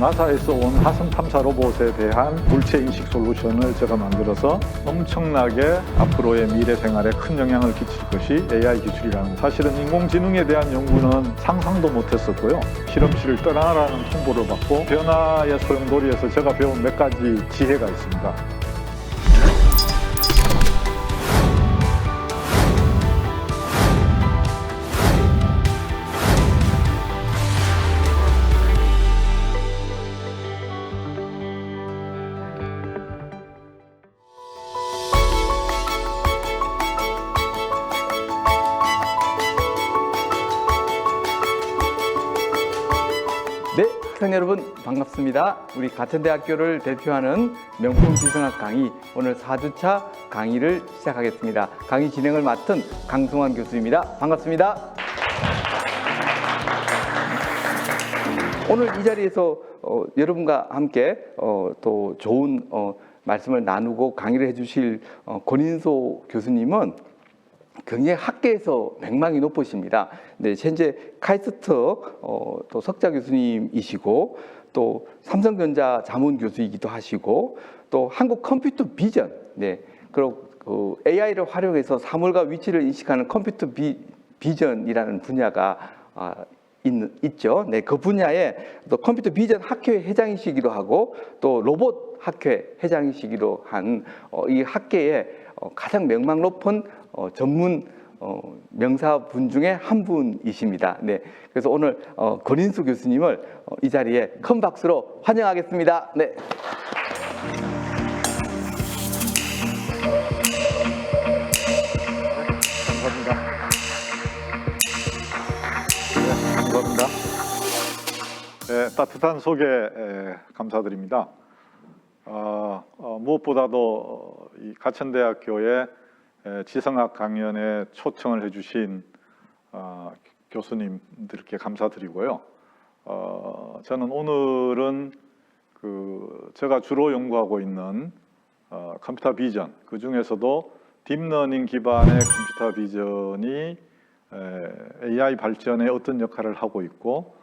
나사에서 온 화성 탐사 로봇에 대한 물체 인식 솔루션을 제가 만들어서 엄청나게 앞으로의 미래 생활에 큰 영향을 끼칠 것이 AI 기술이라는, 사실은 인공지능에 대한 연구는 상상도 못했었고요. 실험실을 떠나라는 통보를 받고 변화의 소용돌이에서 제가 배운 몇 가지 지혜가 있습니다. 네, 학생 여러분 반갑습니다. 우리 가천대학교를 대표하는 명품 지성학 강의, 오늘 4주차 강의를 시작하겠습니다. 강의 진행을 맡은 강승환 교수입니다. 반갑습니다. 오늘 이 자리에서 여러분과 함께 또 좋은 말씀을 나누고 강의를 해주실 권인소 교수님은 굉장히 학계에서 명망이 높으십니다. 네, 현재 카이스트 또 석좌 교수님이시고, 또 삼성전자 자문 교수이기도 하시고, 또 한국 컴퓨터 비전, 네, 그리고 그 AI를 활용해서 사물과 위치를 인식하는 컴퓨터 비전이라는 분야가 있죠. 네, 그 분야에 또 컴퓨터 비전 학회 회장이시기도 하고, 또 로봇 학회 회장이시기도 한 이 학계에 가장 명망 높은 전문 명사분 중에 한 분이십니다. 네, 그래서 오늘 권인수 교수님을 이 자리에 큰 박수로 환영하겠습니다. 네. 감사합니다. 네, 감사합니다. 네, 따뜻한 소개 감사드립니다. 무엇보다도 이 가천대학교의 지성학 강연에 초청을 해주신 교수님들께 감사드리고요. 저는 오늘은 제가 주로 연구하고 있는 컴퓨터 비전, 그 중에서도 딥러닝 기반의 컴퓨터 비전이 AI 발전에 어떤 역할을 하고 있고,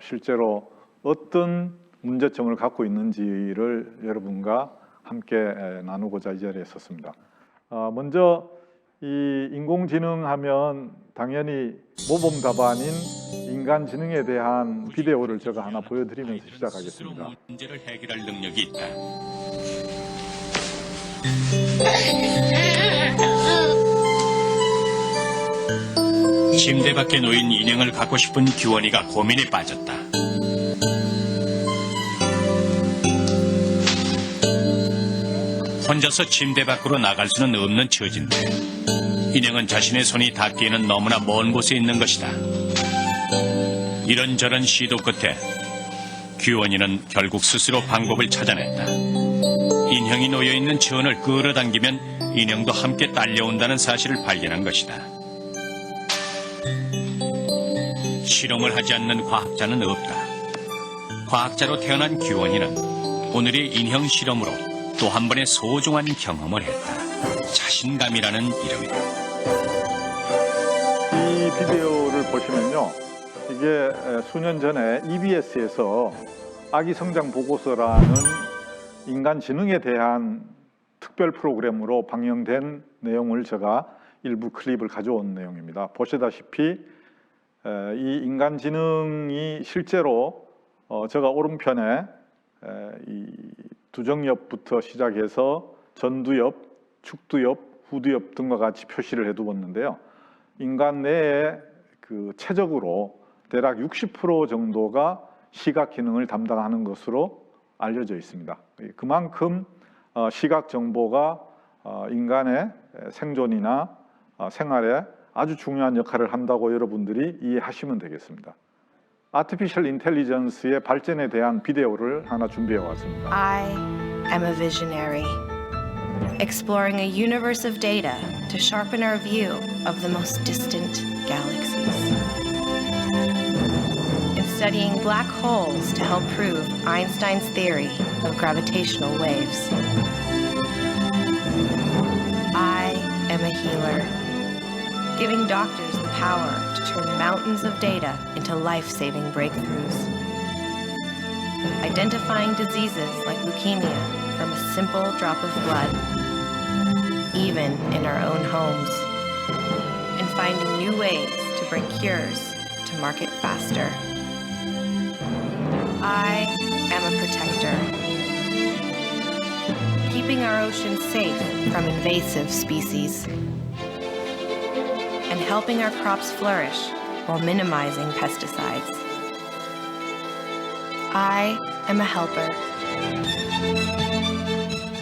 실제로 어떤 문제점을 갖고 있는지를 여러분과 함께 나누고자 이 자리에 섰습니다. 먼저 이 인공지능 하면 당연히 모범 답안인 인간지능에 대한 비디오를 제가 하나 보여드리면서 시작하겠습니다. 문제를 해결할 능력이 있다. 침대 밖에 놓인 인형을 갖고 싶은 규원이가 고민에 빠졌다. 혼자서 침대 밖으로 나갈 수는 없는 처지인데 인형은 자신의 손이 닿기에는 너무나 먼 곳에 있는 것이다. 이런저런 시도 끝에 규원이는 결국 스스로 방법을 찾아냈다. 인형이 놓여있는 천을 끌어당기면 인형도 함께 딸려온다는 사실을 발견한 것이다. 실험을 하지 않는 과학자는 없다. 과학자로 태어난 규원이는 오늘의 인형 실험으로 또 한 번의 소중한 경험을 했다. 자신감이라는 이름이다. 이 비디오를 보시면요, 이게 수년 전에 EBS에서 아기 성장 보고서라는 인간 지능에 대한 특별 프로그램으로 방영된 내용을 제가 일부 클립을 가져온 내용입니다. 보시다시피 이 인간 지능이 실제로 제가 오른편에 이 두정엽부터 시작해서 전두엽, 축두엽, 후두엽 등과 같이 표시를 해두었는데요. 인간 내에 최적으로 대략 60% 정도가 시각 기능을 담당하는 것으로 알려져 있습니다. 그만큼 시각 정보가 인간의 생존이나 생활에 아주 중요한 역할을 한다고 여러분들이 이해하시면 되겠습니다. 아티피셜 인텔리전스의 발전에 대한 비디오를 하나 준비해 왔습니다. I am a visionary, exploring a universe of data to sharpen our view of the most distant galaxies. In studying black holes to help prove Einstein's theory of gravitational waves. I am a healer, giving doctors the power to turn mountains of data into life-saving breakthroughs. identifying diseases like leukemia from a simple drop of blood, even in our own homes, and finding new ways to bring cures to market faster. I am a protector, keeping our oceans safe from invasive species and helping our crops flourish while minimizing pesticides. I am a helper,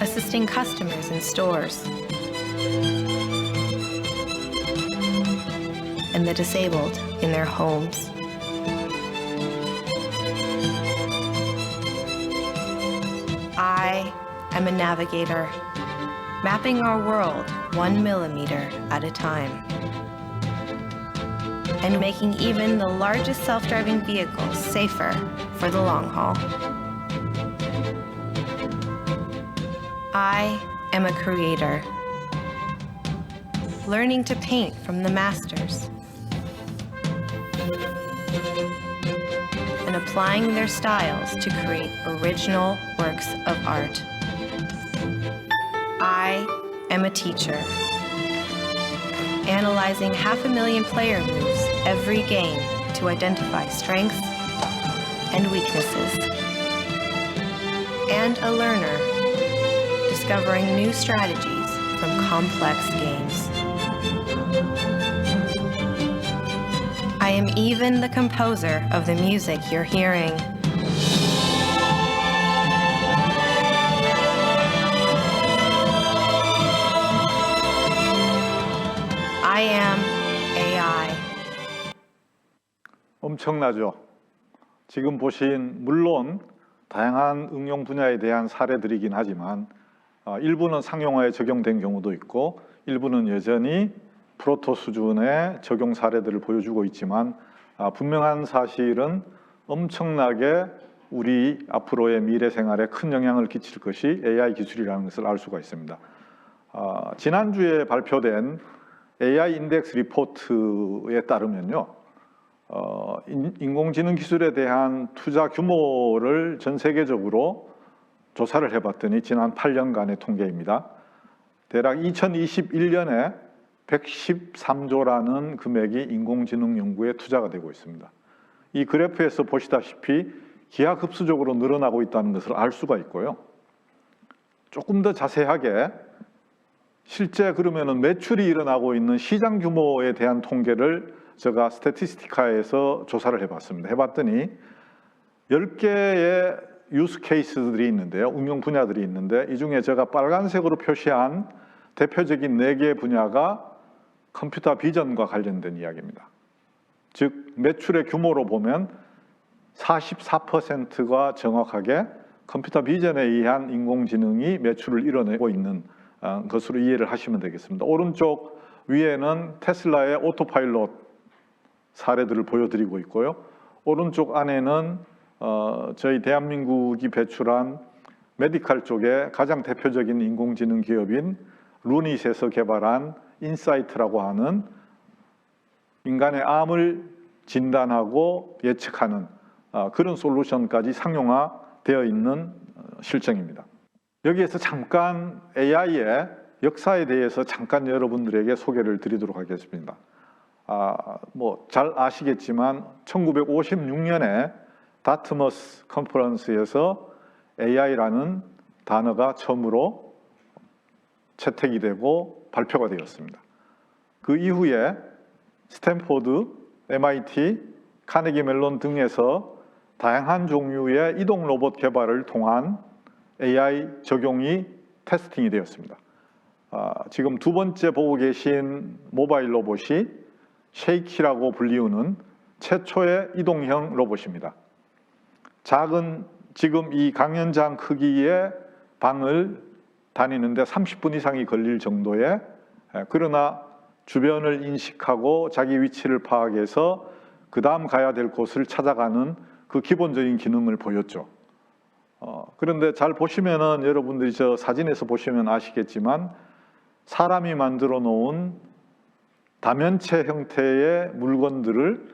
assisting customers in stores and the disabled in their homes. I am a navigator, mapping our world 1 millimeter at a time, and making even the largest self-driving vehicles safer for the long haul. I am a creator, learning to paint from the masters and applying their styles to create original works of art. I am a teacher, analyzing 500,000 player moves every game to identify strengths and weaknesses. And a learner, discovering new strategies from complex games. I am even the composer of the music you're hearing. I am AI. 엄청나죠? 지금 보신 물론 다양한 응용 분야에 대한 사례들이긴 하지만 일부는 상용화에 적용된 경우도 있고 일부는 여전히 프로토 수준의 적용 사례들을 보여주고 있지만 분명한 사실은 엄청나게 우리 앞으로의 미래 생활에 큰 영향을 끼칠 것이 AI 기술이라는 것을 알 수가 있습니다. 지난주에 발표된 AI 인덱스 리포트에 따르면요, 인공지능 기술에 대한 투자 규모를 전 세계적으로 조사를 해봤더니 지난 8년간의 통계입니다. 대략 2021년에 113조라는 금액이 인공지능 연구에 투자가 되고 있습니다. 이 그래프에서 보시다시피 기하급수적으로 늘어나고 있다는 것을 알 수가 있고요. 조금 더 자세하게 실제 그러면은 매출이 일어나고 있는 시장 규모에 대한 통계를 제가 스태티스티카에서 조사를 해봤습니다. 해봤더니 10개의 유스 케이스들이 있는데요. 응용 분야들이 있는데 이 중에 제가 빨간색으로 표시한 대표적인 4개 분야가 컴퓨터 비전과 관련된 이야기입니다. 즉 매출의 규모로 보면 44%가 정확하게 컴퓨터 비전에 의한 인공지능이 매출을 이뤄내고 있는 것으로 이해를 하시면 되겠습니다. 오른쪽 위에는 테슬라의 오토파일럿 사례들을 보여드리고 있고요. 오른쪽 안에는 저희 대한민국이 배출한 메디칼 쪽에 가장 대표적인 인공지능 기업인 루닛에서 개발한 인사이트라고 하는 인간의 암을 진단하고 예측하는 그런 솔루션까지 상용화되어 있는 실정입니다. 여기에서 잠깐 AI의 역사에 대해서 잠깐 여러분들에게 소개를 드리도록 하겠습니다. 잘 아시겠지만 1956년에 다트머스 컨퍼런스에서 AI라는 단어가 처음으로 채택이 되고 발표가 되었습니다. 그 이후에 스탠포드, MIT, 카네기 멜론 등에서 다양한 종류의 이동 로봇 개발을 통한 AI 적용이 테스팅이 되었습니다. 지금 두 번째 보고 계신 모바일 로봇이 쉐이키라고 불리우는 최초의 이동형 로봇입니다. 작은 지금 이 강연장 크기의 방을 다니는데 30분 이상이 걸릴 정도의, 그러나 주변을 인식하고 자기 위치를 파악해서 그 다음 가야 될 곳을 찾아가는 그 기본적인 기능을 보였죠. 그런데 잘 보시면은 여러분들이 저 사진에서 보시면 아시겠지만 사람이 만들어 놓은 다면체 형태의 물건들을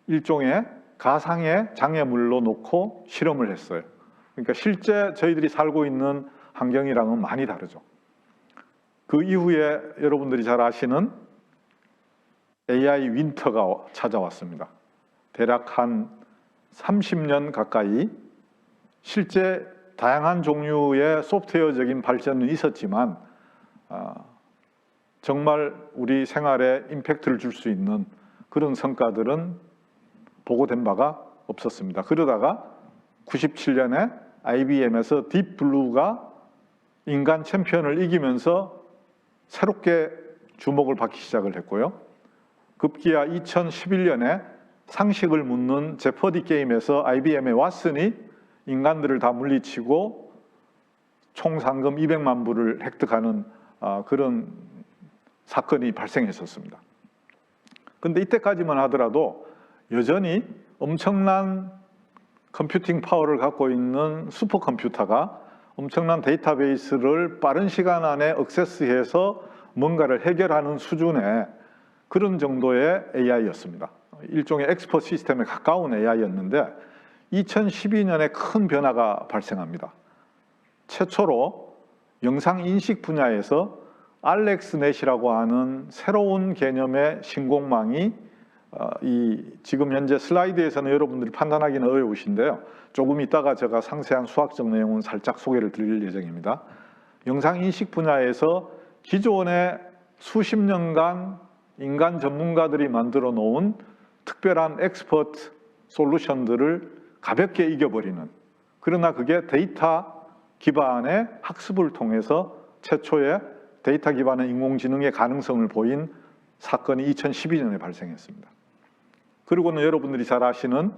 일종의 가상의 장애물로 놓고 실험을 했어요. 그러니까 실제 저희들이 살고 있는 환경이랑은 많이 다르죠. 그 이후에 여러분들이 잘 아시는 AI 윈터가 찾아왔습니다. 대략 한 30년 가까이 실제 다양한 종류의 소프트웨어적인 발전은 있었지만 정말 우리 생활에 임팩트를 줄 수 있는 그런 성과들은 보고된 바가 없었습니다. 그러다가 97년에 IBM에서 딥블루가 인간 챔피언을 이기면서 새롭게 주목을 받기 시작을 했고요. 급기야 2011년에 상식을 묻는 제퍼디 게임에서 IBM의 왓슨이 인간들을 다 물리치고 총 상금 200만 불을 획득하는 그런 사건이 발생했었습니다. 근데 이때까지만 하더라도 여전히 엄청난 컴퓨팅 파워를 갖고 있는 슈퍼컴퓨터가 엄청난 데이터베이스를 빠른 시간 안에 액세스해서 뭔가를 해결하는 수준의 그런 정도의 AI였습니다. 일종의 엑스퍼트 시스템에 가까운 AI였는데 2012년에 큰 변화가 발생합니다. 최초로 영상 인식 분야에서 알렉스넷이라고 하는 새로운 개념의 신공망이 지금 현재 슬라이드에서는 여러분들이 판단하기는 어려우신데요. 조금 이따가 제가 상세한 수학적 내용은 살짝 소개를 드릴 예정입니다. 영상 인식 분야에서 기존의 수십 년간 인간 전문가들이 만들어 놓은 특별한 엑스퍼트 솔루션들을 가볍게 이겨버리는, 그러나 그게 데이터 기반의 학습을 통해서 최초의 데이터 기반의 인공지능의 가능성을 보인 사건이 2012년에 발생했습니다. 그리고는 여러분들이 잘 아시는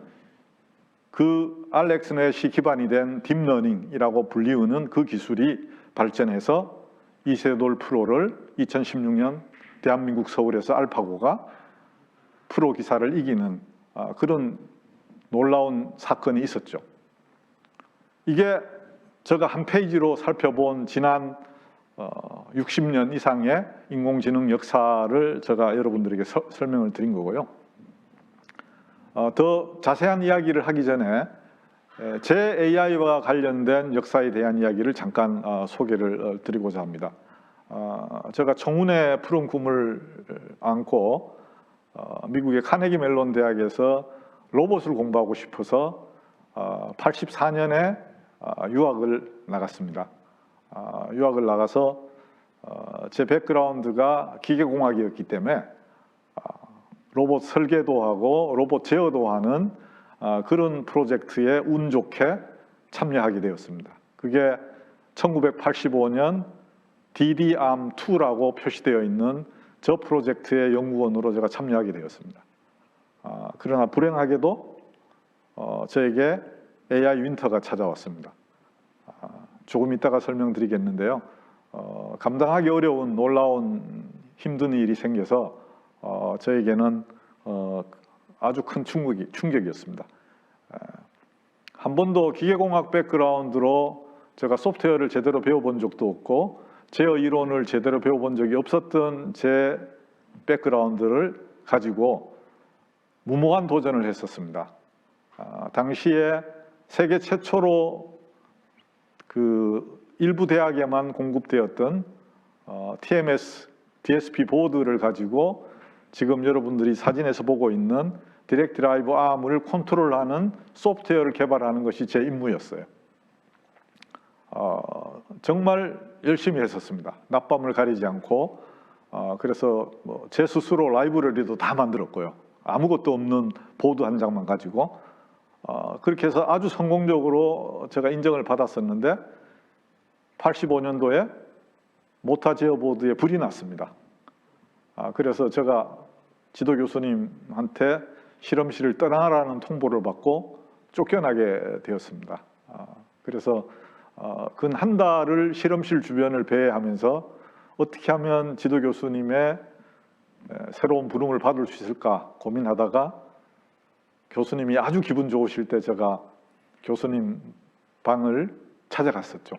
그 알렉스넷이 기반이 된 딥러닝이라고 불리우는 그 기술이 발전해서 이세돌 프로를 2016년 대한민국 서울에서 알파고가 프로 기사를 이기는 그런 놀라운 사건이 있었죠. 이게 제가 한 페이지로 살펴본 지난 60년 이상의 인공지능 역사를 제가 여러분들에게 설명을 드린 거고요. 더 자세한 이야기를 하기 전에 제 AI와 관련된 역사에 대한 이야기를 잠깐 소개를 드리고자 합니다. 제가 청운의 푸른 꿈을 안고 미국의 카네기 멜론 대학에서 로봇을 공부하고 싶어서 84년에 유학을 나갔습니다. 유학을 나가서 제 백그라운드가 기계공학이었기 때문에 로봇 설계도 하고 로봇 제어도 하는 그런 프로젝트에 운 좋게 참여하게 되었습니다. 그게 1985년 DDARM2라고 표시되어 있는 저 프로젝트의 연구원으로 제가 참여하게 되었습니다. 그러나 불행하게도 저에게 AI 윈터가 찾아왔습니다. 조금 이따가 설명드리겠는데요. 감당하기 어려운 놀라운 힘든 일이 생겨서 저에게는 아주 큰 충격이었습니다. 한 번도 기계공학 백그라운드로 제가 소프트웨어를 제대로 배워본 적도 없고 제어 이론을 제대로 배워본 적이 없었던 제 백그라운드를 가지고 무모한 도전을 했었습니다. 당시에 세계 최초로 그 일부 대학에만 공급되었던 TMS, DSP 보드를 가지고 지금 여러분들이 사진에서 보고 있는 디렉트 드라이브 아음을 컨트롤하는 소프트웨어를 개발하는 것이 제 임무였어요. 정말 열심히 했었습니다. 낮밤을 가리지 않고 그래서 제 스스로 라이브러리도 다 만들었고요. 아무것도 없는 보드 한 장만 가지고 그렇게 해서 아주 성공적으로 제가 인정을 받았었는데 85년도에 모타 제어 보드에 불이 났습니다. 그래서 제가 지도 교수님한테 실험실을 떠나라는 통보를 받고 쫓겨나게 되었습니다. 그래서 근 한 달을 실험실 주변을 배회하면서 어떻게 하면 지도 교수님의 새로운 부름을 받을 수 있을까 고민하다가 교수님이 아주 기분 좋으실 때 제가 교수님 방을 찾아갔었죠.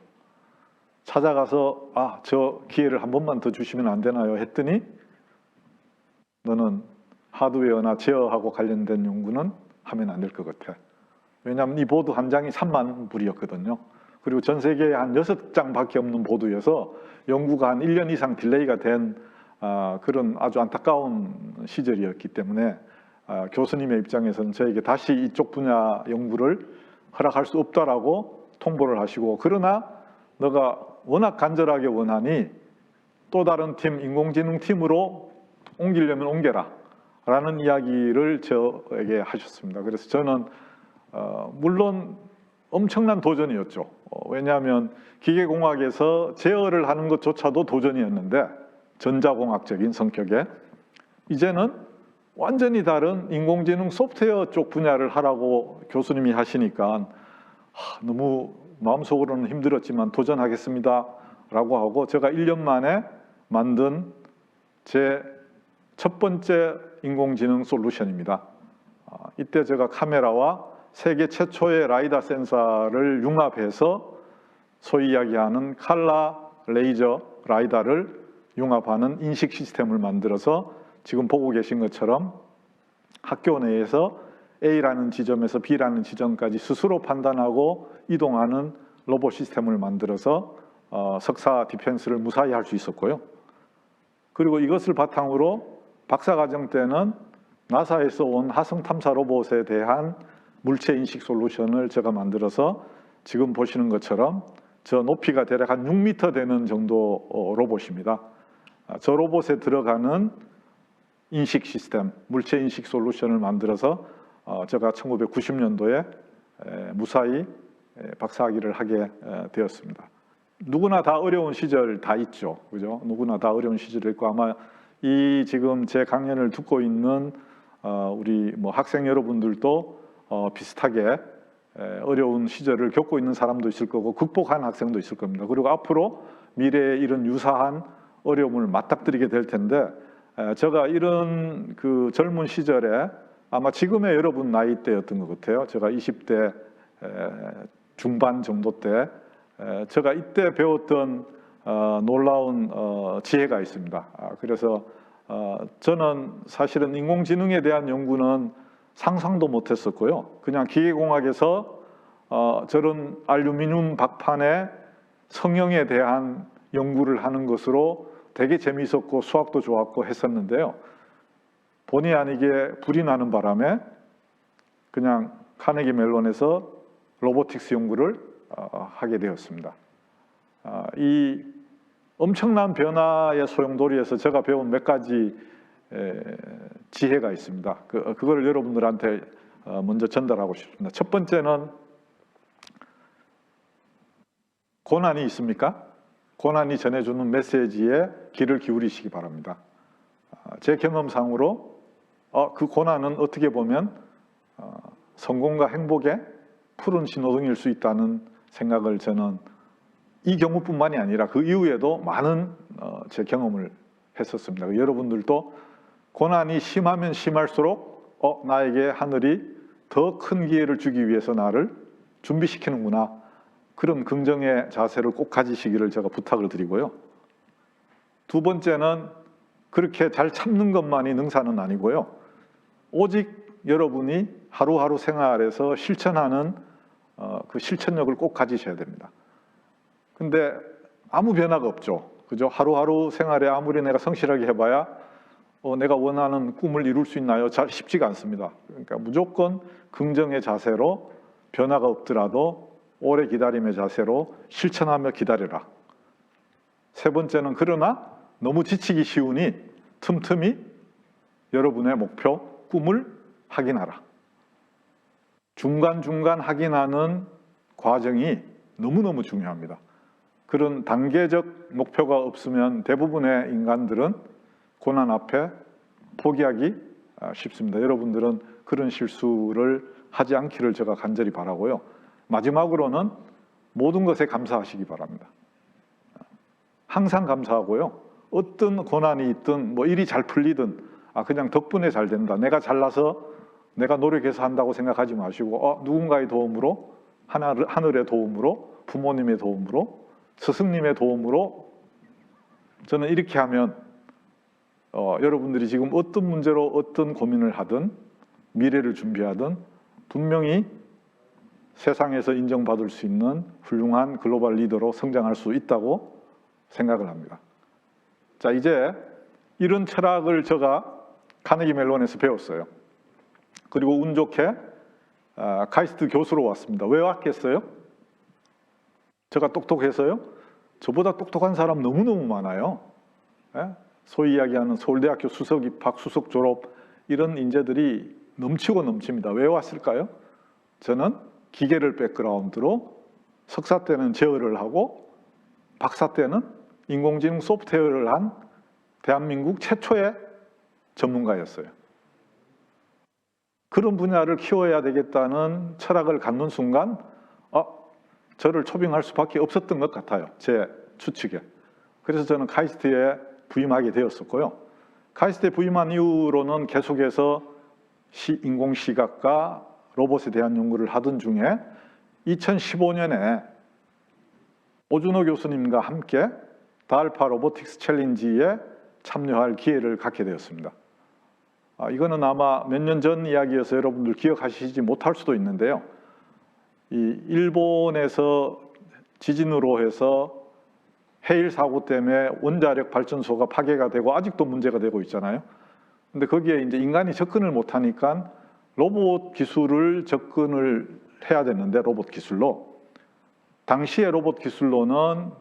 찾아가서 저 기회를 한 번만 더 주시면 안 되나요? 했더니 너는 하드웨어나 제어하고 관련된 연구는 하면 안 될 것 같아. 왜냐하면 이 보드 한 장이 3만 불이었거든요. 그리고 전 세계에 한 6장밖에 없는 보드여서 연구가 한 1년 이상 딜레이가 된 그런 아주 안타까운 시절이었기 때문에 교수님의 입장에서는 저에게 다시 이쪽 분야 연구를 허락할 수 없다라고 통보를 하시고, 그러나 너가 워낙 간절하게 원하니 또 다른 팀, 인공지능 팀으로 옮기려면 옮겨라 라는 이야기를 저에게 하셨습니다. 그래서 저는 물론 엄청난 도전이었죠. 왜냐하면 기계공학에서 제어를 하는 것조차도 도전이었는데, 전자공학적인 성격에 이제는 완전히 다른 인공지능 소프트웨어 쪽 분야를 하라고 교수님이 하시니까 너무 마음속으로는 힘들었지만 도전하겠습니다 라고 하고, 제가 1년 만에 만든 제 첫 번째 인공지능 솔루션입니다. 이때 제가 카메라와 세계 최초의 라이다 센서를 융합해서 소위 이야기하는 칼라 레이저 라이다를 융합하는 인식 시스템을 만들어서 지금 보고 계신 것처럼 학교 내에서 A라는 지점에서 B라는 지점까지 스스로 판단하고 이동하는 로봇 시스템을 만들어서 석사 디펜스를 무사히 할 수 있었고요. 그리고 이것을 바탕으로 박사과정 때는 나사에서 온 화성 탐사 로봇에 대한 물체 인식 솔루션을 제가 만들어서 지금 보시는 것처럼 저 높이가 대략 한 6m 되는 정도 로봇입니다. 저 로봇에 들어가는 인식 시스템, 물체 인식 솔루션을 만들어서 제가 1990년도에 무사히 박사학위를 하게 되었습니다. 누구나 다 어려운 시절 다 있죠, 그죠? 누구나 다 어려운 시절이 있고, 아마 이 지금 제 강연을 듣고 있는 우리 학생 여러분들도 비슷하게 어려운 시절을 겪고 있는 사람도 있을 거고 극복한 학생도 있을 겁니다. 그리고 앞으로 미래에 이런 유사한 어려움을 맞닥뜨리게 될 텐데, 제가 이런 그 젊은 시절에 아마 지금의 여러분 나이대였던 것 같아요. 제가 20대 중반 정도 때 제가 이때 배웠던 놀라운 지혜가 있습니다. 그래서 저는 사실은 인공지능에 대한 연구는 상상도 못했었고요. 그냥 기계공학에서 저런 알루미늄 박판의 성형에 대한 연구를 하는 것으로 되게 재미있었고 수학도 좋았고 했었는데요. 본의 아니게 불이 나는 바람에 그냥 카네기 멜론에서 로보틱스 연구를 하게 되었습니다. 이 엄청난 변화의 소용돌이에서 제가 배운 몇 가지 지혜가 있습니다. 그걸 여러분들한테 먼저 전달하고 싶습니다. 첫 번째는, 고난이 있습니까? 고난이 전해주는 메시지에 귀를 기울이시기 바랍니다. 제 경험상으로 그 고난은 어떻게 보면 성공과 행복의 푸른 신호등일 수 있다는 생각을 저는 이 경우뿐만이 아니라 그 이후에도 많은 제 경험을 했었습니다. 여러분들도 고난이 심하면 심할수록 나에게 하늘이 더 큰 기회를 주기 위해서 나를 준비시키는구나, 그런 긍정의 자세를 꼭 가지시기를 제가 부탁을 드리고요. 두 번째는, 그렇게 잘 참는 것만이 능사는 아니고요. 오직 여러분이 하루하루 생활에서 실천하는 그 실천력을 꼭 가지셔야 됩니다. 근데 아무 변화가 없죠, 그죠? 하루하루 생활에 아무리 내가 성실하게 해봐야 내가 원하는 꿈을 이룰 수 있나요? 잘 쉽지가 않습니다. 그러니까 무조건 긍정의 자세로, 변화가 없더라도 오래 기다림의 자세로 실천하며 기다려라. 세 번째는, 그러나 너무 지치기 쉬우니 틈틈이 여러분의 목표, 꿈을 확인하라. 중간중간 확인하는 과정이 너무너무 중요합니다. 그런 단계적 목표가 없으면 대부분의 인간들은 고난 앞에 포기하기 쉽습니다. 여러분들은 그런 실수를 하지 않기를 제가 간절히 바라고요. 마지막으로는 모든 것에 감사하시기 바랍니다. 항상 감사하고요. 어떤 고난이 있든 일이 잘 풀리든 그냥 덕분에 잘 된다, 내가 잘나서 내가 노력해서 한다고 생각하지 마시고 누군가의 도움으로, 하늘의 도움으로, 부모님의 도움으로, 스승님의 도움으로, 저는 이렇게 하면 여러분들이 지금 어떤 문제로 어떤 고민을 하든, 미래를 준비하든 분명히 세상에서 인정받을 수 있는 훌륭한 글로벌 리더로 성장할 수 있다고 생각을 합니다. 자, 이제 이런 철학을 제가 카네기 멜론에서 배웠어요. 그리고 운 좋게 카이스트 교수로 왔습니다. 왜 왔겠어요? 제가 똑똑해서요? 저보다 똑똑한 사람 너무너무 많아요. 소위 이야기하는 서울대학교 수석 입학, 수석 졸업 이런 인재들이 넘치고 넘칩니다. 왜 왔을까요? 저는 기계를 백그라운드로 석사 때는 제어를 하고 박사 때는 인공지능 소프트웨어를 한 대한민국 최초의 전문가였어요. 그런 분야를 키워야 되겠다는 철학을 갖는 순간 저를 초빙할 수밖에 없었던 것 같아요. 제 추측에. 그래서 저는 카이스트에 부임하게 되었었고요. 카이스트에 부임한 이후로는 계속해서 인공시각과 로봇에 대한 연구를 하던 중에 2015년에 오준호 교수님과 함께 달파 로보틱스 챌린지에 참여할 기회를 갖게 되었습니다. 이거는 아마 몇 년 전 이야기여서 여러분들 기억하시지 못할 수도 있는데요. 이 일본에서 지진으로 해서 해일 사고 때문에 원자력 발전소가 파괴가 되고 아직도 문제가 되고 있잖아요. 근데 거기에 이제 인간이 접근을 못하니까 로봇 기술을 접근을 해야 되는데 로봇 기술로 당시의 로봇 기술로는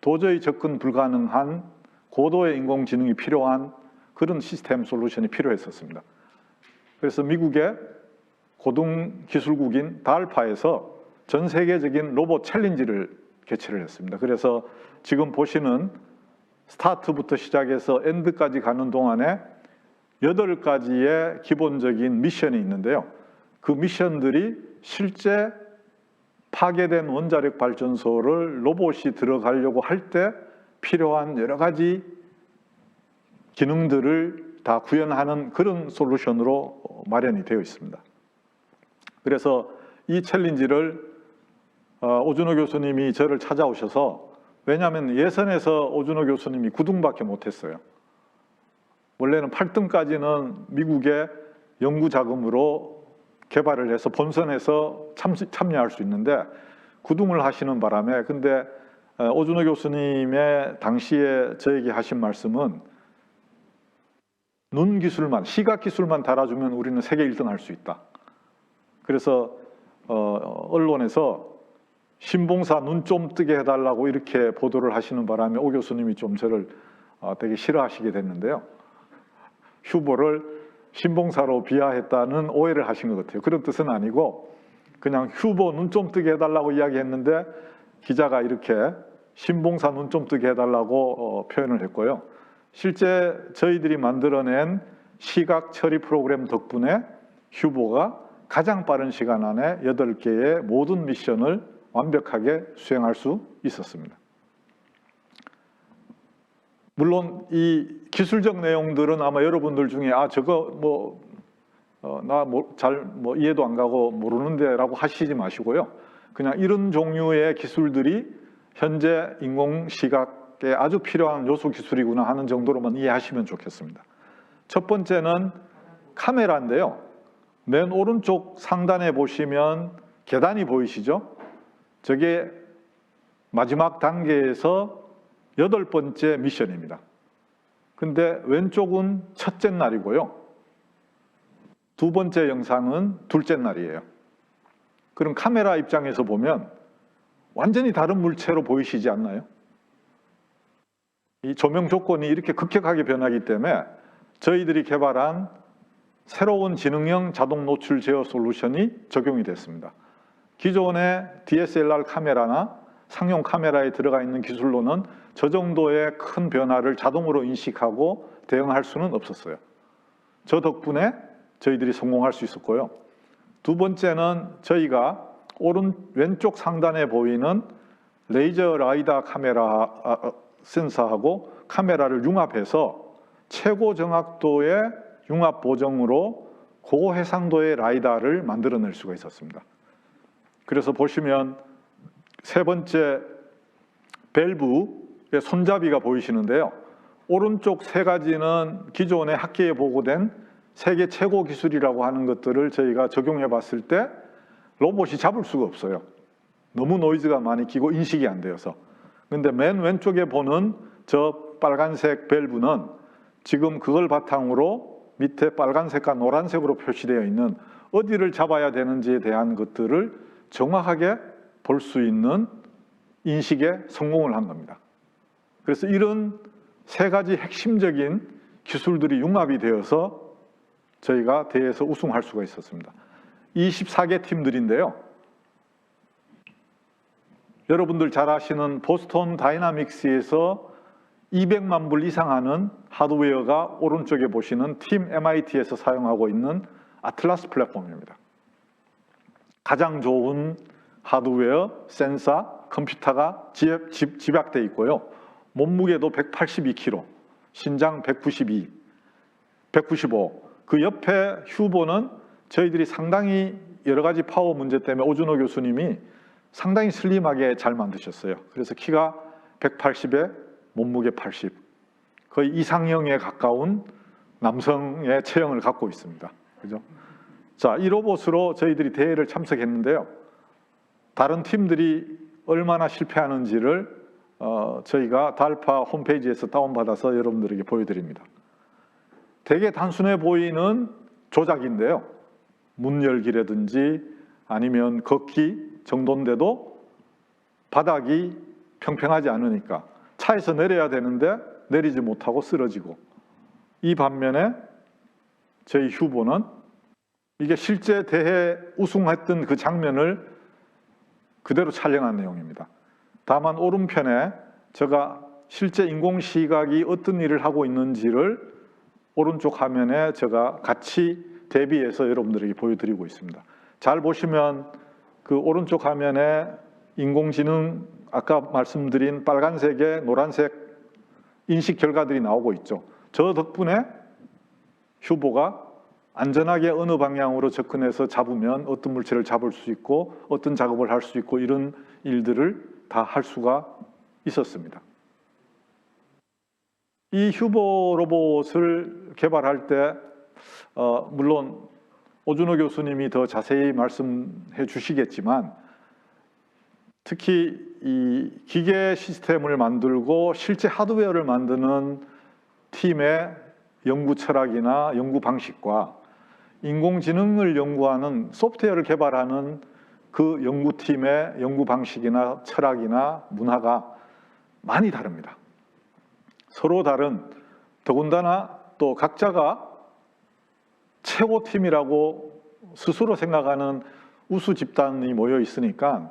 도저히 접근 불가능한 고도의 인공지능이 필요한 그런 시스템 솔루션이 필요했었습니다. 그래서 미국의 고등기술국인 달파에서 전 세계적인 로봇 챌린지를 개최를 했습니다. 그래서 지금 보시는 스타트부터 시작해서 엔드까지 가는 동안에 8가지의 기본적인 미션이 있는데요. 그 미션들이 실제 파괴된 원자력 발전소를 로봇이 들어가려고 할 때 필요한 여러 가지 기능들을 다 구현하는 그런 솔루션으로 마련이 되어 있습니다. 그래서 이 챌린지를 오준호 교수님이 저를 찾아오셔서, 왜냐하면 예선에서 오준호 교수님이 9등밖에 못했어요. 원래는 8등까지는 미국의 연구 자금으로 개발을 해서 본선에서 참여할 수 있는데 9등을 하시는 바람에, 근데 오준호 교수님의 당시에 저에게 하신 말씀은 눈 기술만, 시각 기술만 달아주면 우리는 세계 1등 할 수 있다. 그래서 언론에서 신봉사 눈 좀 뜨게 해달라고 이렇게 보도를 하시는 바람에 오 교수님이 좀 저를 되게 싫어하시게 됐는데요. 휴보를 신봉사로 비하했다는 오해를 하신 것 같아요. 그런 뜻은 아니고 그냥 휴보 눈 좀 뜨게 해달라고 이야기했는데 기자가 이렇게 신봉사 눈 좀 뜨게 해달라고 표현을 했고요. 실제 저희들이 만들어낸 시각 처리 프로그램 덕분에 휴보가 가장 빠른 시간 안에 8개의 모든 미션을 완벽하게 수행할 수 있었습니다. 물론 이 기술적 내용들은 아마 여러분들 중에 저거 나 잘 이해도 안 가고 모르는데 라고 하시지 마시고요. 그냥 이런 종류의 기술들이 현재 인공시각에 아주 필요한 요소 기술이구나 하는 정도로만 이해하시면 좋겠습니다. 첫 번째는 카메라인데요. 맨 오른쪽 상단에 보시면 계단이 보이시죠? 저게 마지막 단계에서 8번째 미션입니다. 근데 왼쪽은 첫째 날이고요. 2번째 영상은 둘째 날이에요. 그럼 카메라 입장에서 보면 완전히 다른 물체로 보이시지 않나요? 이 조명 조건이 이렇게 급격하게 변하기 때문에 저희들이 개발한 새로운 지능형 자동 노출 제어 솔루션이 적용이 됐습니다. 기존의 DSLR 카메라나 상용 카메라에 들어가 있는 기술로는 저 정도의 큰 변화를 자동으로 인식하고 대응할 수는 없었어요. 저 덕분에 저희들이 성공할 수 있었고요. 두 번째는 저희가 왼쪽 상단에 보이는 레이저 라이다 카메라 센서하고 카메라를 융합해서 최고 정확도의 융합 보정으로 고해상도의 라이다를 만들어낼 수가 있었습니다. 그래서 보시면 세 번째 밸브의 손잡이가 보이시는데요. 오른쪽 3가지는 기존의 학계에 보고된 세계 최고 기술이라고 하는 것들을 저희가 적용해 봤을 때 로봇이 잡을 수가 없어요. 너무 노이즈가 많이 끼고 인식이 안 되어서. 근데 맨 왼쪽에 보는 저 빨간색 밸브는 지금 그걸 바탕으로 밑에 빨간색과 노란색으로 표시되어 있는 어디를 잡아야 되는지에 대한 것들을 정확하게 볼 수 있는 인식에 성공을 한 겁니다. 그래서 이런 세 가지 핵심적인 기술들이 융합이 되어서 저희가 대회에서 우승할 수가 있었습니다. 24개 팀들인데요. 여러분들 잘 아시는 보스턴 다이나믹스에서 200만 불 이상 하는 하드웨어가 오른쪽에 보시는 팀 MIT에서 사용하고 있는 아틀라스 플랫폼입니다. 가장 좋은 하드웨어, 센서, 컴퓨터가 집약되어 있고요. 몸무게도 182kg, 신장 195. 그 옆에 휴보는 저희들이 상당히 여러 가지 파워 문제 때문에 오준호 교수님이 상당히 슬림하게 잘 만드셨어요. 그래서 키가 180에 몸무게 80, 거의 이상형에 가까운 남성의 체형을 갖고 있습니다. 그죠? 자, 이 로봇으로 저희들이 대회를 참석했는데요. 다른 팀들이 얼마나 실패하는지를 저희가 달파 홈페이지에서 다운받아서 여러분들에게 보여드립니다. 되게 단순해 보이는 조작인데요. 문 열기라든지 아니면 걷기 정도인데도 바닥이 평평하지 않으니까 차에서 내려야 되는데 내리지 못하고 쓰러지고, 이 반면에 저희 휴보는 이게 실제 대회 우승했던 그 장면을 그대로 촬영한 내용입니다. 다만 오른편에 제가 실제 인공시각이 어떤 일을 하고 있는지를 오른쪽 화면에 제가 같이 대비해서 여러분들에게 보여드리고 있습니다. 잘 보시면 그 오른쪽 화면에 인공지능 아까 말씀드린 빨간색에 노란색 인식 결과들이 나오고 있죠. 저 덕분에 휴보가 안전하게 어느 방향으로 접근해서 잡으면 어떤 물체를 잡을 수 있고 어떤 작업을 할 수 있고 이런 일들을 다 할 수가 있었습니다. 이 휴보 로봇을 개발할 때 물론 오준호 교수님이 더 자세히 말씀해 주시겠지만 특히 이 기계 시스템을 만들고 실제 하드웨어를 만드는 팀의 연구 철학이나 연구 방식과 인공지능을 연구하는 소프트웨어를 개발하는 그 연구팀의 연구 방식이나 철학이나 문화가 많이 다릅니다. 서로 다른, 더군다나 또 각자가 최고팀이라고 스스로 생각하는 우수 집단이 모여 있으니까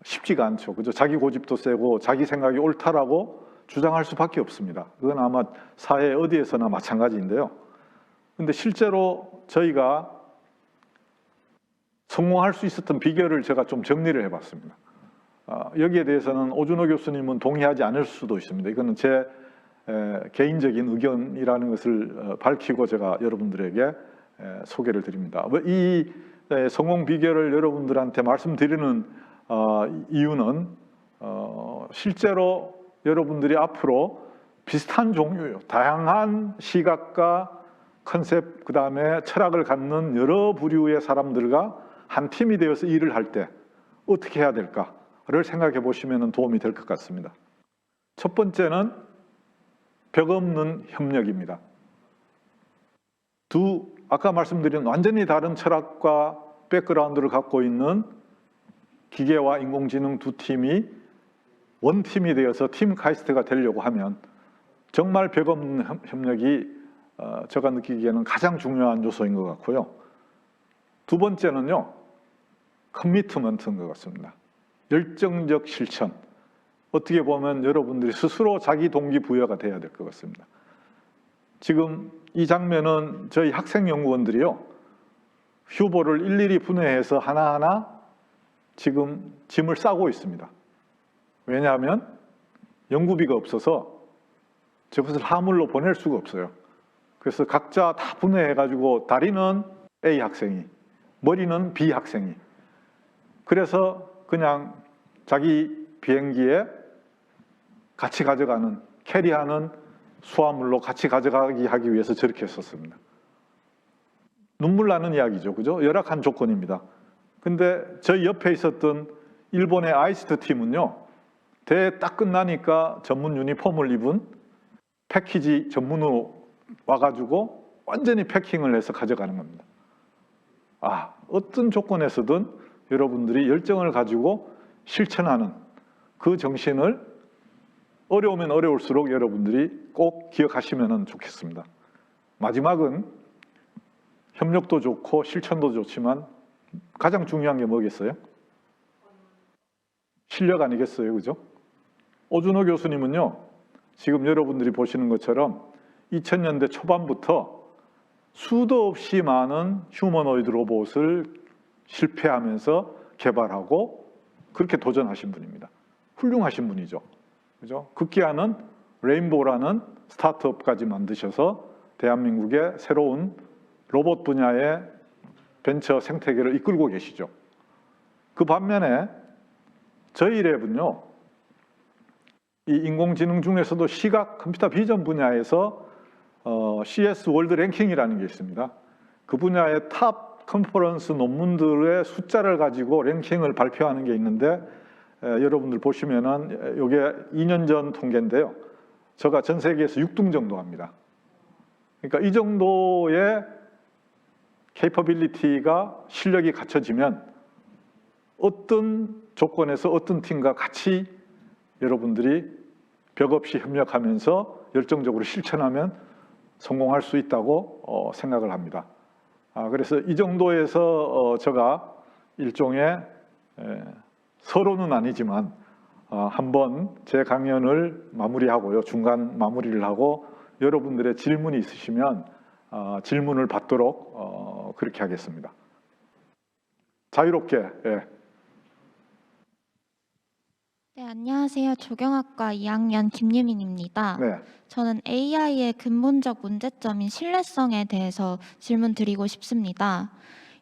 쉽지가 않죠. 그죠? 자기 고집도 세고 자기 생각이 옳다라고 주장할 수밖에 없습니다. 그건 아마 사회 어디에서나 마찬가지인데요. 근데 실제로 저희가 성공할 수 있었던 비결을 제가 좀 정리를 해봤습니다. 여기에 대해서는 오준호 교수님은 동의하지 않을 수도 있습니다. 이거는 제 개인적인 의견이라는 것을 밝히고 제가 여러분들에게 소개를 드립니다. 이 성공 비결을 여러분들한테 말씀드리는 이유는 실제로 여러분들이 앞으로 비슷한 종류요, 다양한 시각과 컨셉, 그 다음에 철학을 갖는 여러 부류의 사람들과 한 팀이 되어서 일을 할 때 어떻게 해야 될까를 생각해 보시면 도움이 될 것 같습니다. 첫 번째는 벽 없는 협력입니다. 아까 말씀드린 완전히 다른 철학과 백그라운드를 갖고 있는 기계와 인공지능 두 팀이 원팀이 되어서 팀 카이스트가 되려고 하면 정말 벽 없는 협력이 제가 느끼기에는 가장 중요한 요소인 것 같고요. 두 번째는요, 커미트먼트인 것 같습니다. 열정적 실천. 어떻게 보면 여러분들이 스스로 자기 동기부여가 돼야 될 것 같습니다. 지금 이 장면은 저희 학생 연구원들이요, 휴보를 일일이 분해해서 하나하나 지금 짐을 싸고 있습니다. 왜냐하면 연구비가 없어서 저것을 하물로 보낼 수가 없어요. 그래서 각자 다 분해해가지고 다리는 A 학생이, 머리는 B 학생이, 그래서 그냥 자기 비행기에 같이 가져가는, 캐리하는 수화물로 같이 가져가기 하기 위해서 저렇게 했었습니다. 눈물 나는 이야기죠. 그죠? 열악한 조건입니다. 근데 저희 옆에 있었던 일본의 아이스트 팀은요, 대회 딱 끝나니까 전문 유니폼을 입은 패키지 전문으로 와가지고 완전히 패킹을 해서 가져가는 겁니다. 어떤 조건에서든 여러분들이 열정을 가지고 실천하는 그 정신을 어려우면 어려울수록 여러분들이 꼭 기억하시면 좋겠습니다. 마지막은 협력도 좋고 실천도 좋지만 가장 중요한 게 뭐겠어요? 실력 아니겠어요? 그죠? 오준호 교수님은요, 지금 여러분들이 보시는 것처럼 2000년대 초반부터 수도 없이 많은 휴머노이드 로봇을 실패하면서 개발하고 그렇게 도전하신 분입니다. 훌륭하신 분이죠. 그죠? 급기야는 레인보우라는 스타트업까지 만드셔서 대한민국의 새로운 로봇 분야의 벤처 생태계를 이끌고 계시죠. 그 반면에 저희 랩은요, 이 인공지능 중에서도 시각 컴퓨터 비전 분야에서 CS 월드 랭킹이라는 게 있습니다. 그 분야의 탑 컨퍼런스 논문들의 숫자를 가지고 랭킹을 발표하는 게 있는데, 여러분들 보시면은 이게 2년 전 통계인데요. 제가 전 세계에서 6등 정도 합니다. 그러니까 이 정도의 캐퍼빌리티가 실력이 갖춰지면 어떤 조건에서 어떤 팀과 같이 여러분들이 벽 없이 협력하면서 열정적으로 실천하면 성공할 수 있다고 생각을 합니다. 그래서 이 정도에서 제가 일종의 서로는 아니지만 한번 제 강연을 마무리하고요, 중간 마무리를 하고 여러분들의 질문이 있으시면 질문을 받도록 그렇게 하겠습니다. 자유롭게. 네, 안녕하세요. 조경학과 2학년 김유민입니다. 네. 저는 AI의 근본적 문제점인 신뢰성에 대해서 질문 드리고 싶습니다.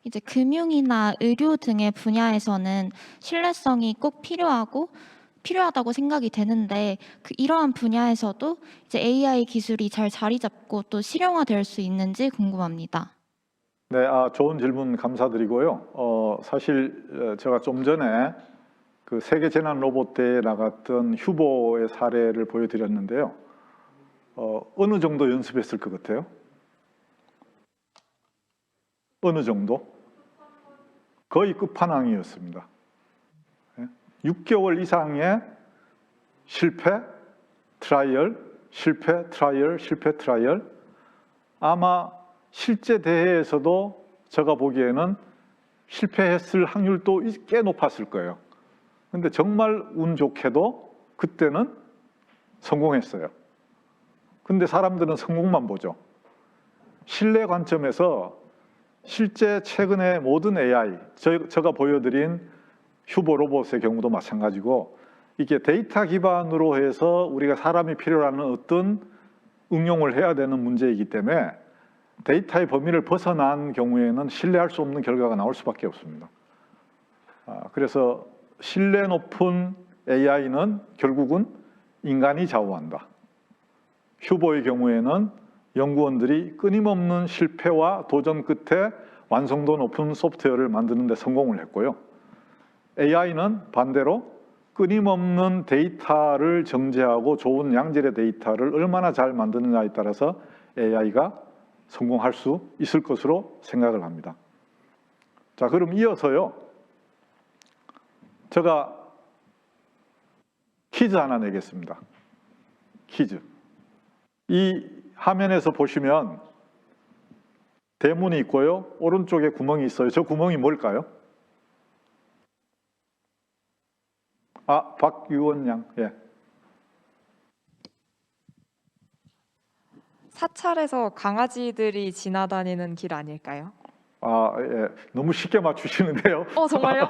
이제 금융이나 의료 등의 분야에서는 신뢰성이 꼭 필요하다고 생각이 되는데 이러한 분야에서도 이제 AI 기술이 잘 자리 잡고 또 실용화될 수 있는지 궁금합니다. 네, 좋은 질문 감사드리고요. 사실 제가 좀 전에 그 세계 재난 로봇 대회에 나갔던 휴보의 사례를 보여드렸는데요. 어느 정도 연습했을 것 같아요? 어느 정도? 거의 끝판왕이었습니다. 6개월 이상의 실패, 트라이얼, 실패, 트라이얼, 실패, 트라이얼. 아마 실제 대회에서도 제가 보기에는 실패했을 확률도 꽤 높았을 거예요. 근데 정말 운 좋게도 그때는 성공했어요. 근데 사람들은 성공만 보죠. 신뢰 관점에서 실제 최근에 모든 AI, 제가 보여드린 휴보 로봇의 경우도 마찬가지고 이게 데이터 기반으로 해서 우리가 사람이 필요로 하는 어떤 응용을 해야 되는 문제이기 때문에 데이터의 범위를 벗어난 경우에는 신뢰할 수 없는 결과가 나올 수밖에 없습니다. 그래서 신뢰 높은 AI는 결국은 인간이 좌우한다. 휴보의 경우에는 연구원들이 끊임없는 실패와 도전 끝에 완성도 높은 소프트웨어를 만드는 데 성공을 했고요. AI는 반대로 끊임없는 데이터를 정제하고 좋은 양질의 데이터를 얼마나 잘 만드느냐에 따라서 AI가 성공할 수 있을 것으로 생각을 합니다. 자, 그럼 이어서요, 제가 퀴즈 하나 내겠습니다. 퀴즈. 이 화면에서 보시면 대문이 있고요, 오른쪽에 구멍이 있어요. 저 구멍이 뭘까요? 박유원 양. 예. 사찰에서 강아지들이 지나다니는 길 아닐까요? 예. 너무 쉽게 맞추시는데요. 정말요?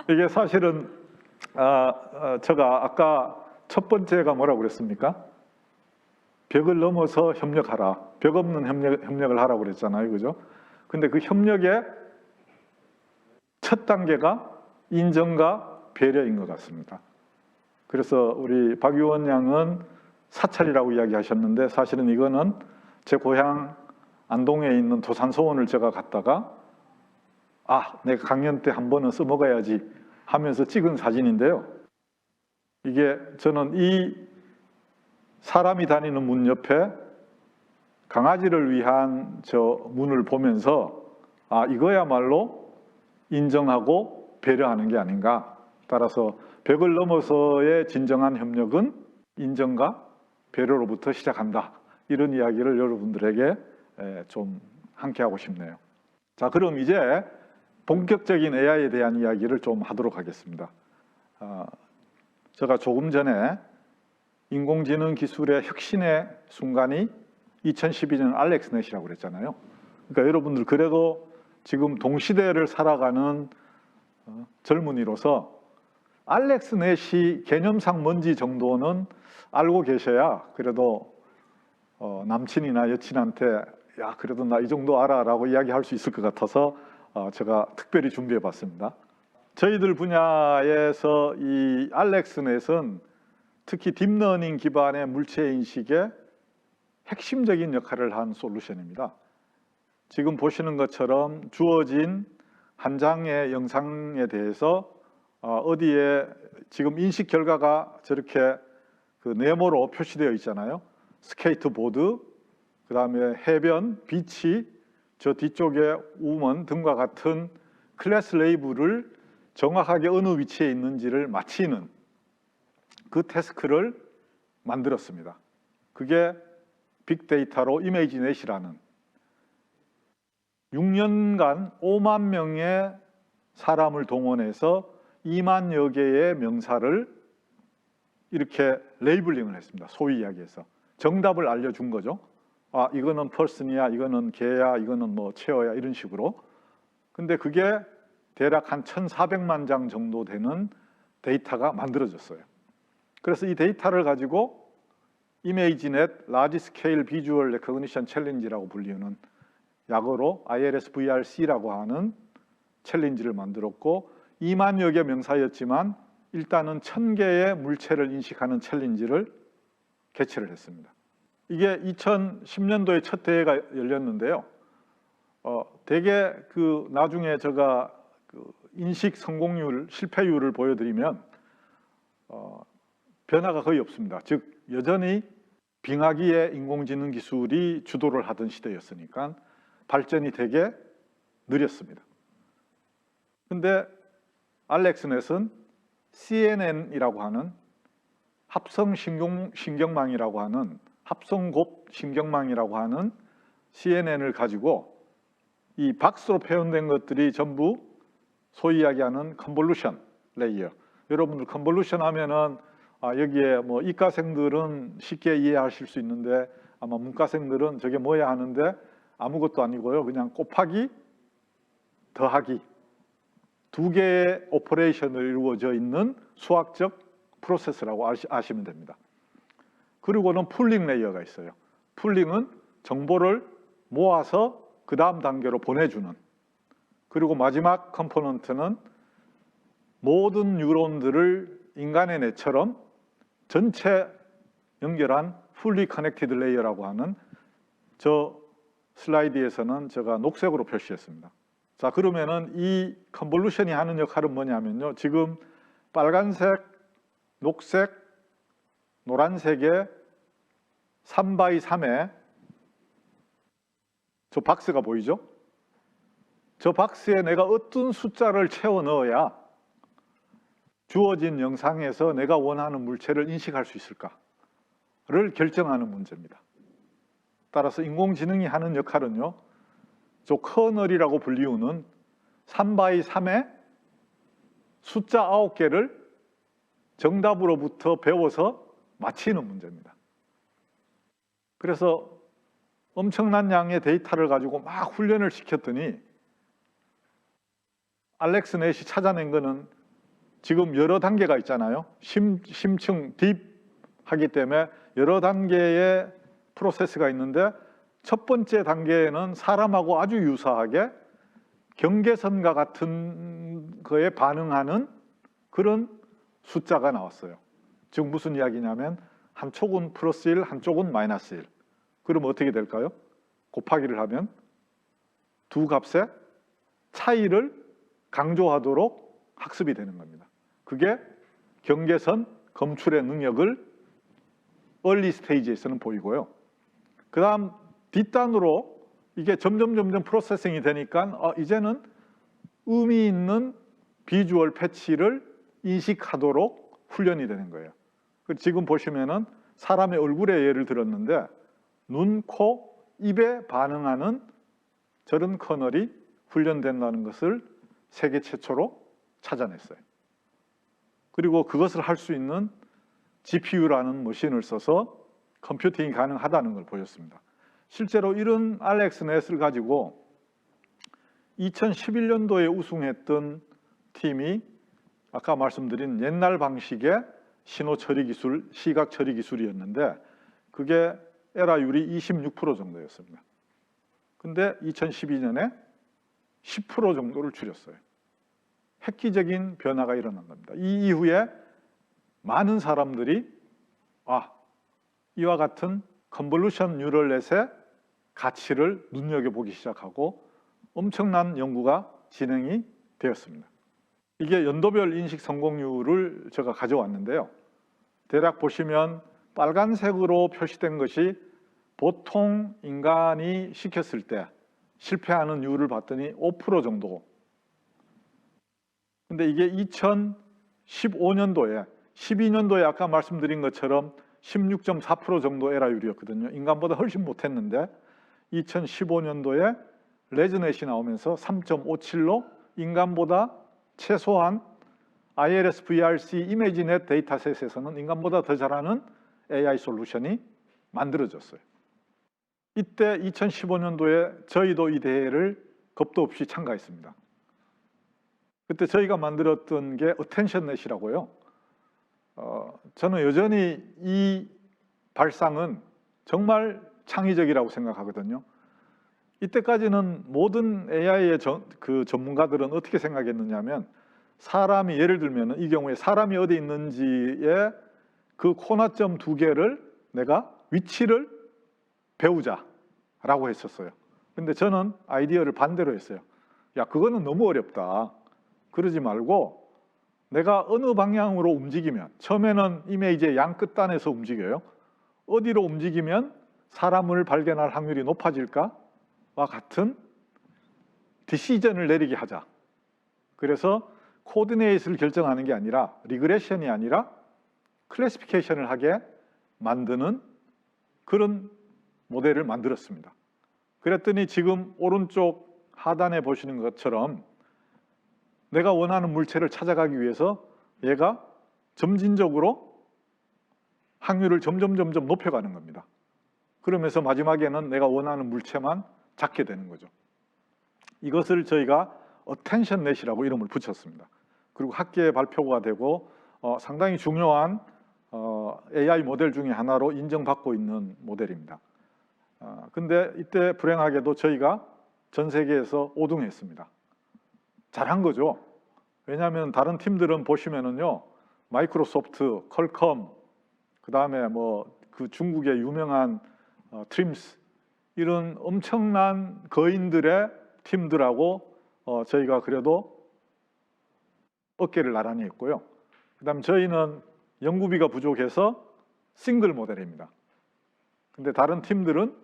이게 사실은 제가 아까 첫 번째가 뭐라고 그랬습니까? 벽을 넘어서 협력하라. 벽 없는 협력을 하라고 그랬잖아요. 그죠? 근데 그 협력의 첫 단계가 인정과 배려인 것 같습니다. 그래서 우리 박유원 양은 사찰이라고 이야기하셨는데 사실은 이거는 제 고향 안동에 있는 도산서원을 제가 갔다가 내가 강연 때 한 번은 써먹어야지 하면서 찍은 사진인데요. 이게 저는 이 사람이 다니는 문 옆에 강아지를 위한 저 문을 보면서 이거야말로 인정하고 배려하는 게 아닌가. 따라서 벽을 넘어서의 진정한 협력은 인정과 배려로부터 시작한다. 이런 이야기를 여러분들에게 좀 함께 하고 싶네요. 자, 그럼 이제 본격적인 AI에 대한 이야기를 좀 하도록 하겠습니다. 제가 조금 전에 인공지능 기술의 혁신의 순간이 2012년 알렉스넷이라고 그랬잖아요. 그러니까 여러분들 그래도 지금 동시대를 살아가는 젊은이로서 알렉스넷이 개념상 뭔지 정도는 알고 계셔야 그래도 남친이나 여친한테 그래도 나 이 정도 알아 라고 이야기할 수 있을 것 같아서 제가 특별히 준비해 봤습니다. 저희들 분야에서 이 알렉스넷은 특히 딥러닝 기반의 물체 인식에 핵심적인 역할을 한 솔루션입니다. 지금 보시는 것처럼 주어진 한 장의 영상에 대해서 어디에 지금 인식 결과가 저렇게 그 네모로 표시되어 있잖아요. 스케이트보드, 그 다음에 해변, 비치, 저 뒤쪽에 우먼 등과 같은 클래스 레이블을 정확하게 어느 위치에 있는지를 맞히는 그 태스크를 만들었습니다. 그게 빅데이터로 이미지넷이라는 6년간 5만 명의 사람을 동원해서 2만여 개의 명사를 이렇게 레이블링을 했습니다. 소위 이야기해서 정답을 알려준 거죠. 이거는 person이야, 이거는 개야, 이거는 뭐 체어야, 이런 식으로. 근데 그게 대략 한 1,400만 장 정도 되는 데이터가 만들어졌어요. 그래서 이 데이터를 가지고 이미지넷 라지 스케일 비주얼 레코그니션 챌린지라고 불리는 약어로 ILS-VRC라고 하는 챌린지를 만들었고 2만여 개 명사였지만 일단은 1,000개의 물체를 인식하는 챌린지를 개최를 했습니다. 이게 2010년도에 첫 대회가 열렸는데요. 대개 그 나중에 제가 그 인식 성공률, 실패율을 보여드리면 변화가 거의 없습니다. 즉 여전히 빙하기의 인공지능 기술이 주도를 하던 시대였으니까 발전이 되게 느렸습니다. 근데 알렉스넷은 CNN이라고 하는 합성신경망이라고 하는 합성곱 신경망이라고 하는 CNN을 가지고 이 박스로 표현된 것들이 전부 소위 이야기하는 컨볼루션 레이어. 여러분들 컨볼루션 하면은 여기에 뭐 이과생들은 쉽게 이해하실 수 있는데 아마 문과생들은 저게 뭐야 하는데 아무것도 아니고요. 그냥 곱하기, 더하기 두 개의 오퍼레이션을 이루어져 있는 수학적 프로세스라고 아시면 됩니다. 그리고는 풀링 레이어가 있어요. 풀링은 정보를 모아서 그 다음 단계로 보내주는. 그리고 마지막 컴포넌트는 모든 뉴런들을 인간의 뇌처럼 전체 연결한 fully connected layer라고 하는 저 슬라이드에서는 제가 녹색으로 표시했습니다. 자, 그러면은 이 컨볼루션이 하는 역할은 뭐냐면요. 지금 빨간색, 녹색, 노란색의 3x3의 저 박스가 보이죠? 저 박스에 내가 어떤 숫자를 채워 넣어야 주어진 영상에서 내가 원하는 물체를 인식할 수 있을까를 결정하는 문제입니다. 따라서 인공지능이 하는 역할은요. 저 커널이라고 불리우는 3x3의 숫자 9개를 정답으로부터 배워서 맞히는 문제입니다. 그래서 엄청난 양의 데이터를 가지고 막 훈련을 시켰더니 알렉스넷이 찾아낸 거는 지금 여러 단계가 있잖아요. 심층, 딥 하기 때문에 여러 단계의 프로세스가 있는데 첫 번째 단계에는 사람하고 아주 유사하게 경계선과 같은 거에 반응하는 그런 숫자가 나왔어요. 즉 무슨 이야기냐면 한쪽은 플러스 1, 한쪽은 마이너스 1. 그럼 어떻게 될까요? 곱하기를 하면 두 값의 차이를 강조하도록 학습이 되는 겁니다. 그게 경계선 검출의 능력을 얼리 스테이지에서는 보이고요. 그 다음 뒷단으로 이게 점점 프로세싱이 되니까 이제는 의미 있는 비주얼 패치를 인식하도록 훈련이 되는 거예요. 지금 보시면은 사람의 얼굴에 예를 들었는데 눈, 코, 입에 반응하는 저런 커널이 훈련된다는 것을 세계 최초로 찾아냈어요. 그리고 그것을 할 수 있는 GPU라는 머신을 써서 컴퓨팅이 가능하다는 걸 보였습니다. 실제로 이런 알렉스넷을 가지고 2011년도에 우승했던 팀이 아까 말씀드린 옛날 방식의 신호 처리 기술, 시각 처리 기술이었는데 그게 에라율이 26% 정도였습니다. 근데 2012년에 10% 정도를 줄였어요. 획기적인 변화가 일어난 겁니다. 이 이후에 많은 사람들이 이와 같은 컨볼루션 뉴럴넷의 가치를 눈여겨보기 시작하고 엄청난 연구가 진행이 되었습니다. 이게 연도별 인식 성공률을 제가 가져왔는데요. 대략 보시면 빨간색으로 표시된 것이 보통 인간이 시켰을 때 실패하는 율을 봤더니 5% 정도. 근데 이게 2015년도에 12년도에 아까 말씀드린 것처럼 16.4% 정도 에라율이었거든요. 인간보다 훨씬 못했는데 2015년도에 레즈넷이 나오면서 3.57로 인간보다 최소한 ILS VRC 이미지넷 데이터셋에서는 인간보다 더 잘하는 AI 솔루션이 만들어졌어요. 이때 2015년도에 저희도 이 대회를 겁도 없이 참가했습니다. 그때 저희가 만들었던 게 어텐션넷이라고요. 저는 여전히 이 발상은 정말 창의적이라고 생각하거든요. 이때까지는 모든 AI의 전문가들은 어떻게 생각했느냐면 사람이 예를 들면 이 경우에 사람이 어디 있는지에 그 코나점 두 개를 내가 위치를 배우자라고 했었어요. 근데 저는 아이디어를 반대로 했어요. 야, 그거는 너무 어렵다. 그러지 말고 내가 어느 방향으로 움직이면 처음에는 이미지의 양 끝단에서 움직여요. 어디로 움직이면 사람을 발견할 확률이 높아질까와 같은 디시전을 내리게 하자. 그래서 코디네이트를 결정하는 게 아니라 리그레션이 아니라 클래시피케이션을 하게 만드는 그런 모델을 만들었습니다. 그랬더니 지금 오른쪽 하단에 보시는 것처럼 내가 원하는 물체를 찾아가기 위해서 얘가 점진적으로 확률을 점점 높여가는 겁니다. 그러면서 마지막에는 내가 원하는 물체만 잡게 되는 거죠. 이것을 저희가 어텐션넷이라고 이름을 붙였습니다. 그리고 학계에 발표가 되고 상당히 중요한 AI 모델 중에 하나로 인정받고 있는 모델입니다. 근데 이때 불행하게도 저희가 전 세계에서 5등했습니다. 잘한 거죠. 왜냐하면 다른 팀들은 보시면은요, 마이크로소프트, 퀄컴, 그 다음에 그 중국의 유명한 트림스 이런 엄청난 거인들의 팀들하고 저희가 그래도 어깨를 나란히 했고요. 그 다음에 저희는 연구비가 부족해서 싱글 모델입니다. 근데 다른 팀들은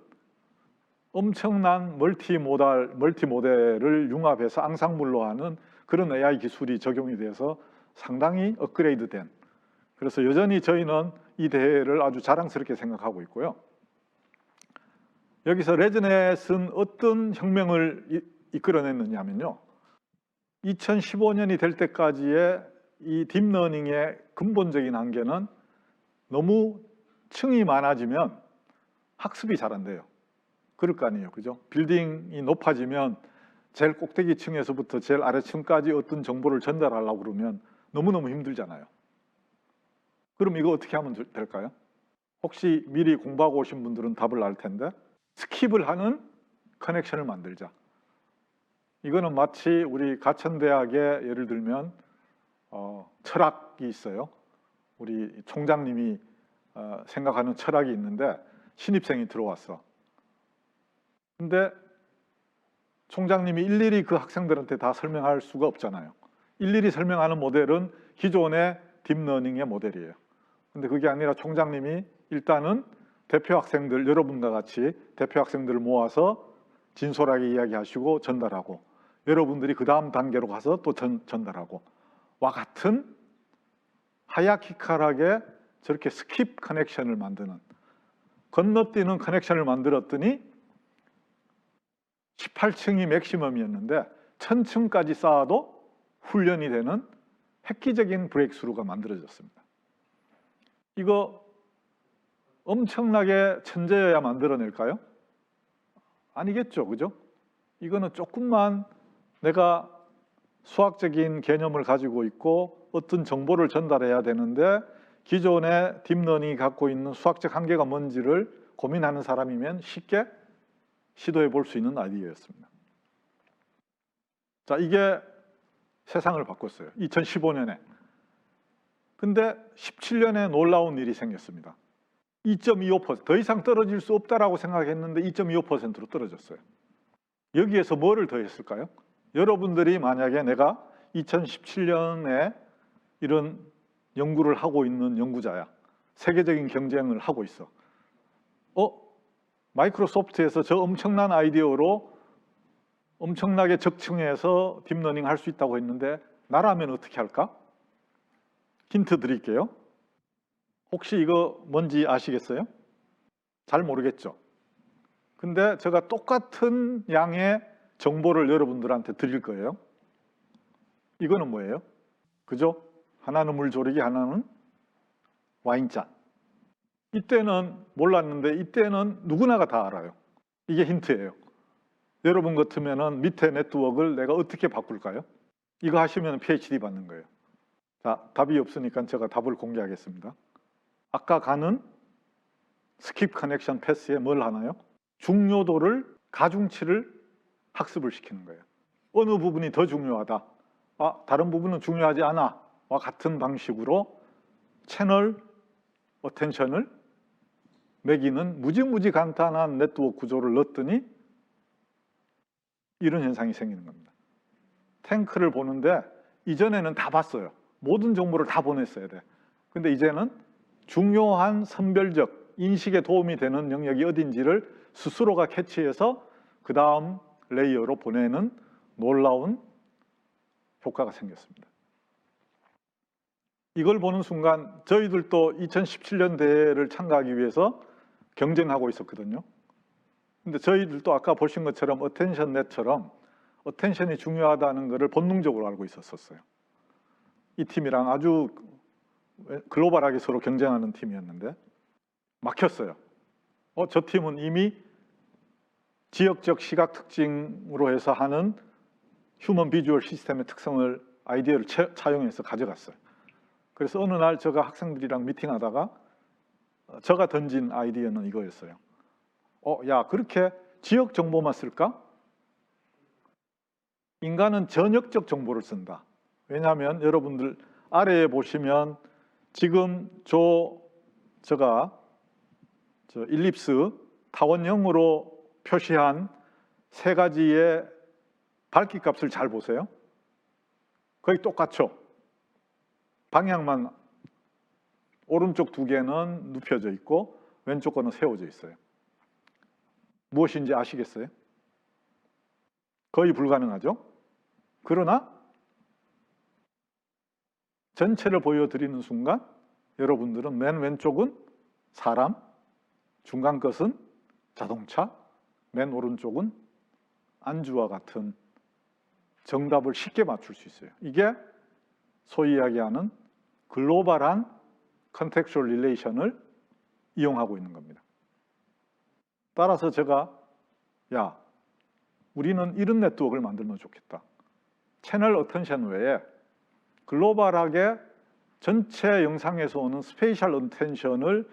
엄청난 멀티 모델을 융합해서 앙상블로 하는 그런 AI 기술이 적용이 돼서 상당히 업그레이드된, 그래서 여전히 저희는 이 대회를 아주 자랑스럽게 생각하고 있고요. 여기서 레즈넷은 어떤 혁명을 이끌어냈느냐면요, 2015년이 될 때까지의 이 딥러닝의 근본적인 한계는 너무 층이 많아지면 학습이 잘 안 돼요. 그럴 거 아니에요, 그죠? 빌딩이 높아지면 제일 꼭대기 층에서부터 제일 아래층까지 어떤 정보를 전달하려고 그러면 너무너무 힘들잖아요. 그럼 이거 어떻게 하면 될까요? 혹시 미리 공부하고 오신 분들은 답을 알 텐데, 스킵을 하는 커넥션을 만들자. 이거는 마치 우리 가천대학에 예를 들면 철학이 있어요. 우리 총장님이 생각하는 철학이 있는데 신입생이 들어왔어. 근데 총장님이 일일이 그 학생들한테 다 설명할 수가 없잖아요. 일일이 설명하는 모델은 기존의 딥러닝의 모델이에요. 근데 그게 아니라 총장님이 일단은 대표 학생들, 여러분과 같이 대표 학생들을 모아서 진솔하게 이야기하시고 전달하고, 여러분들이 그 다음 단계로 가서 또 전달하고, 와 같은 하이라키컬하게 저렇게 스킵 커넥션을 만드는, 건너뛰는 커넥션을 만들었더니 18층이 맥시멈이었는데 1000층까지 쌓아도 훈련이 되는 획기적인 브레이크스루가 만들어졌습니다. 이거 엄청나게 천재여야 만들어낼까요? 아니겠죠, 그죠? 이거는 조금만 내가 수학적인 개념을 가지고 있고 어떤 정보를 전달해야 되는데 기존의 딥러닝이 갖고 있는 수학적 한계가 뭔지를 고민하는 사람이면 쉽게 시도해 볼 수 있는 아이디어였습니다. 자, 이게 세상을 바꿨어요. 2015년에. 근데 17년에 놀라운 일이 생겼습니다. 2.25%, 더 이상 떨어질 수 없다라고 생각했는데 2.25%로 떨어졌어요. 여기에서 뭐를 더했을까요? 여러분들이 만약에 내가 2017년에 이런 연구를 하고 있는 연구자야. 세계적인 경쟁을 하고 있어. 마이크로소프트에서 저 엄청난 아이디어로 엄청나게 적층해서 딥러닝 할 수 있다고 했는데 나라면 어떻게 할까? 힌트 드릴게요. 혹시 이거 뭔지 아시겠어요? 잘 모르겠죠? 근데 제가 똑같은 양의 정보를 여러분들한테 드릴 거예요. 이거는 뭐예요? 그죠? 하나는 물조리기, 하나는 와인잔. 이때는 몰랐는데 이때는 누구나가 다 알아요. 이게 힌트예요. 여러분 같으면은 밑에 네트워크를 내가 어떻게 바꿀까요? 이거 하시면 PhD 받는 거예요. 자, 답이 없으니까 제가 답을 공개하겠습니다. 아까 가는 스킵 커넥션 패스에 뭘 하나요? 중요도를, 가중치를 학습을 시키는 거예요. 어느 부분이 더 중요하다, 다른 부분은 중요하지 않아 와 같은 방식으로 채널 어텐션을 매기는 무지무지 간단한 네트워크 구조를 넣었더니 이런 현상이 생기는 겁니다. 탱크를 보는데 이전에는 다 봤어요. 모든 정보를 다 보냈어야 돼. 근데 이제는 중요한 선별적 인식에 도움이 되는 영역이 어딘지를 스스로가 캐치해서 그 다음 레이어로 보내는 놀라운 효과가 생겼습니다. 이걸 보는 순간 저희들도 2017년대를 참가하기 위해서 경쟁하고 있었거든요. 근데 저희들도 아까 보신 것처럼 어텐션 넷처럼 어텐션이 중요하다는 것을 본능적으로 알고 있었어요. 이 팀이랑 아주 글로벌하게 서로 경쟁하는 팀이었는데 막혔어요. 저 팀은 이미 지역적 시각 특징으로 해서 하는 휴먼 비주얼 시스템의 특성을 아이디어를 차용해서 가져갔어요. 그래서 어느 날 제가 학생들이랑 미팅하다가 제가 던진 아이디어는 이거였어요. 야, 그렇게 지역 정보만 쓸까? 인간은 전역적 정보를 쓴다. 왜냐하면 여러분들 아래에 보시면 지금 제가 일립스 타원형으로 표시한 세 가지의 밝기 값을 잘 보세요. 거의 똑같죠? 방향만 오른쪽 두 개는 눕혀져 있고 왼쪽 거는 세워져 있어요. 무엇인지 아시겠어요? 거의 불가능하죠? 그러나 전체를 보여드리는 순간 여러분들은 맨 왼쪽은 사람, 중간 것은 자동차, 맨 오른쪽은 안주와 같은 정답을 쉽게 맞출 수 있어요. 이게 소위 이야기하는 글로벌한 컨텍스추얼 릴레이션을 이용하고 있는 겁니다. 따라서 제가 우리는 이런 네트워크를 만들면 좋겠다. 채널 어텐션 외에 글로벌하게 전체 영상에서 오는 스페이셜 어텐션을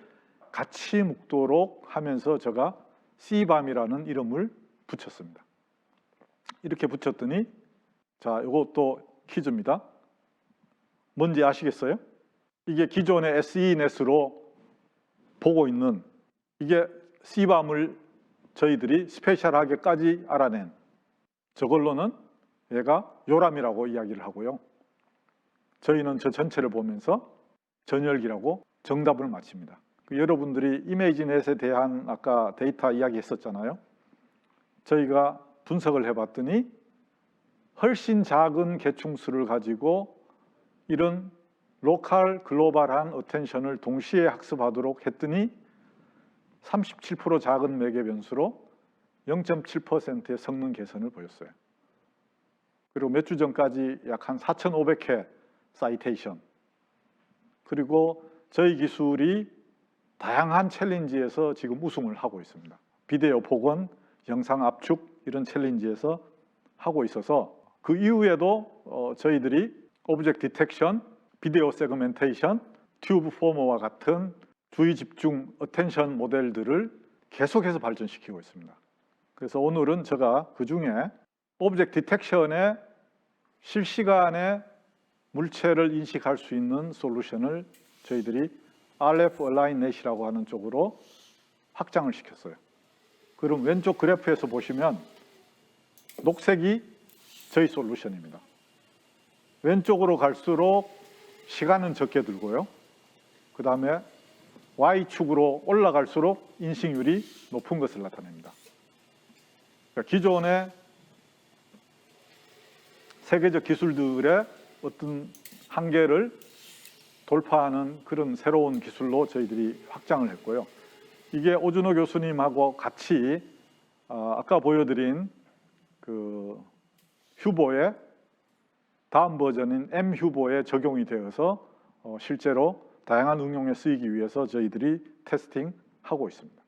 같이 묶도록 하면서 제가 CBAM이라는 이름을 붙였습니다. 이렇게 붙였더니 이것도 퀴즈입니다. 뭔지 아시겠어요? 이게 기존의 SENet으로 보고 있는 이게 CBAM을 저희들이 스페셜하게까지 알아낸 저걸로는 얘가 요람이라고 이야기를 하고요. 저희는 저 전체를 보면서 전열기라고 정답을 맞춥니다. 여러분들이 이미지넷에 대한 아까 데이터 이야기했었잖아요. 저희가 분석을 해봤더니 훨씬 작은 개충수를 가지고 이런 로컬 글로벌한 어텐션을 동시에 학습하도록 했더니 37% 작은 매개 변수로 0.7%의 성능 개선을 보였어요. 그리고 몇 주 전까지 약 한 4,500회 사이테이션, 그리고 저희 기술이 다양한 챌린지에서 지금 우승을 하고 있습니다. 비디오 복원, 영상 압축 이런 챌린지에서 하고 있어서 그 이후에도 저희들이 오브젝트 디텍션, 비디오 세그멘테이션, 튜브 포머와 같은 주의 집중 어텐션 모델들을 계속해서 발전시키고 있습니다. 그래서 오늘은 제가 그 중에 오브젝트 디텍션에 실시간에 물체를 인식할 수 있는 솔루션을 저희들이 RF Align Net이라고 하는 쪽으로 확장을 시켰어요. 그럼 왼쪽 그래프에서 보시면 녹색이 저희 솔루션입니다. 왼쪽으로 갈수록 시간은 적게 들고요. 그 다음에 Y축으로 올라갈수록 인식률이 높은 것을 나타냅니다. 그러니까 기존의 세계적 기술들의 어떤 한계를 돌파하는 그런 새로운 기술로 저희들이 확장을 했고요. 이게 오준호 교수님하고 같이 아까 보여드린 그 휴보의 다음 버전인 M 휴보에 적용이 되어서 실제로 다양한 응용에 쓰이기 위해서 저희들이 테스팅하고 있습니다.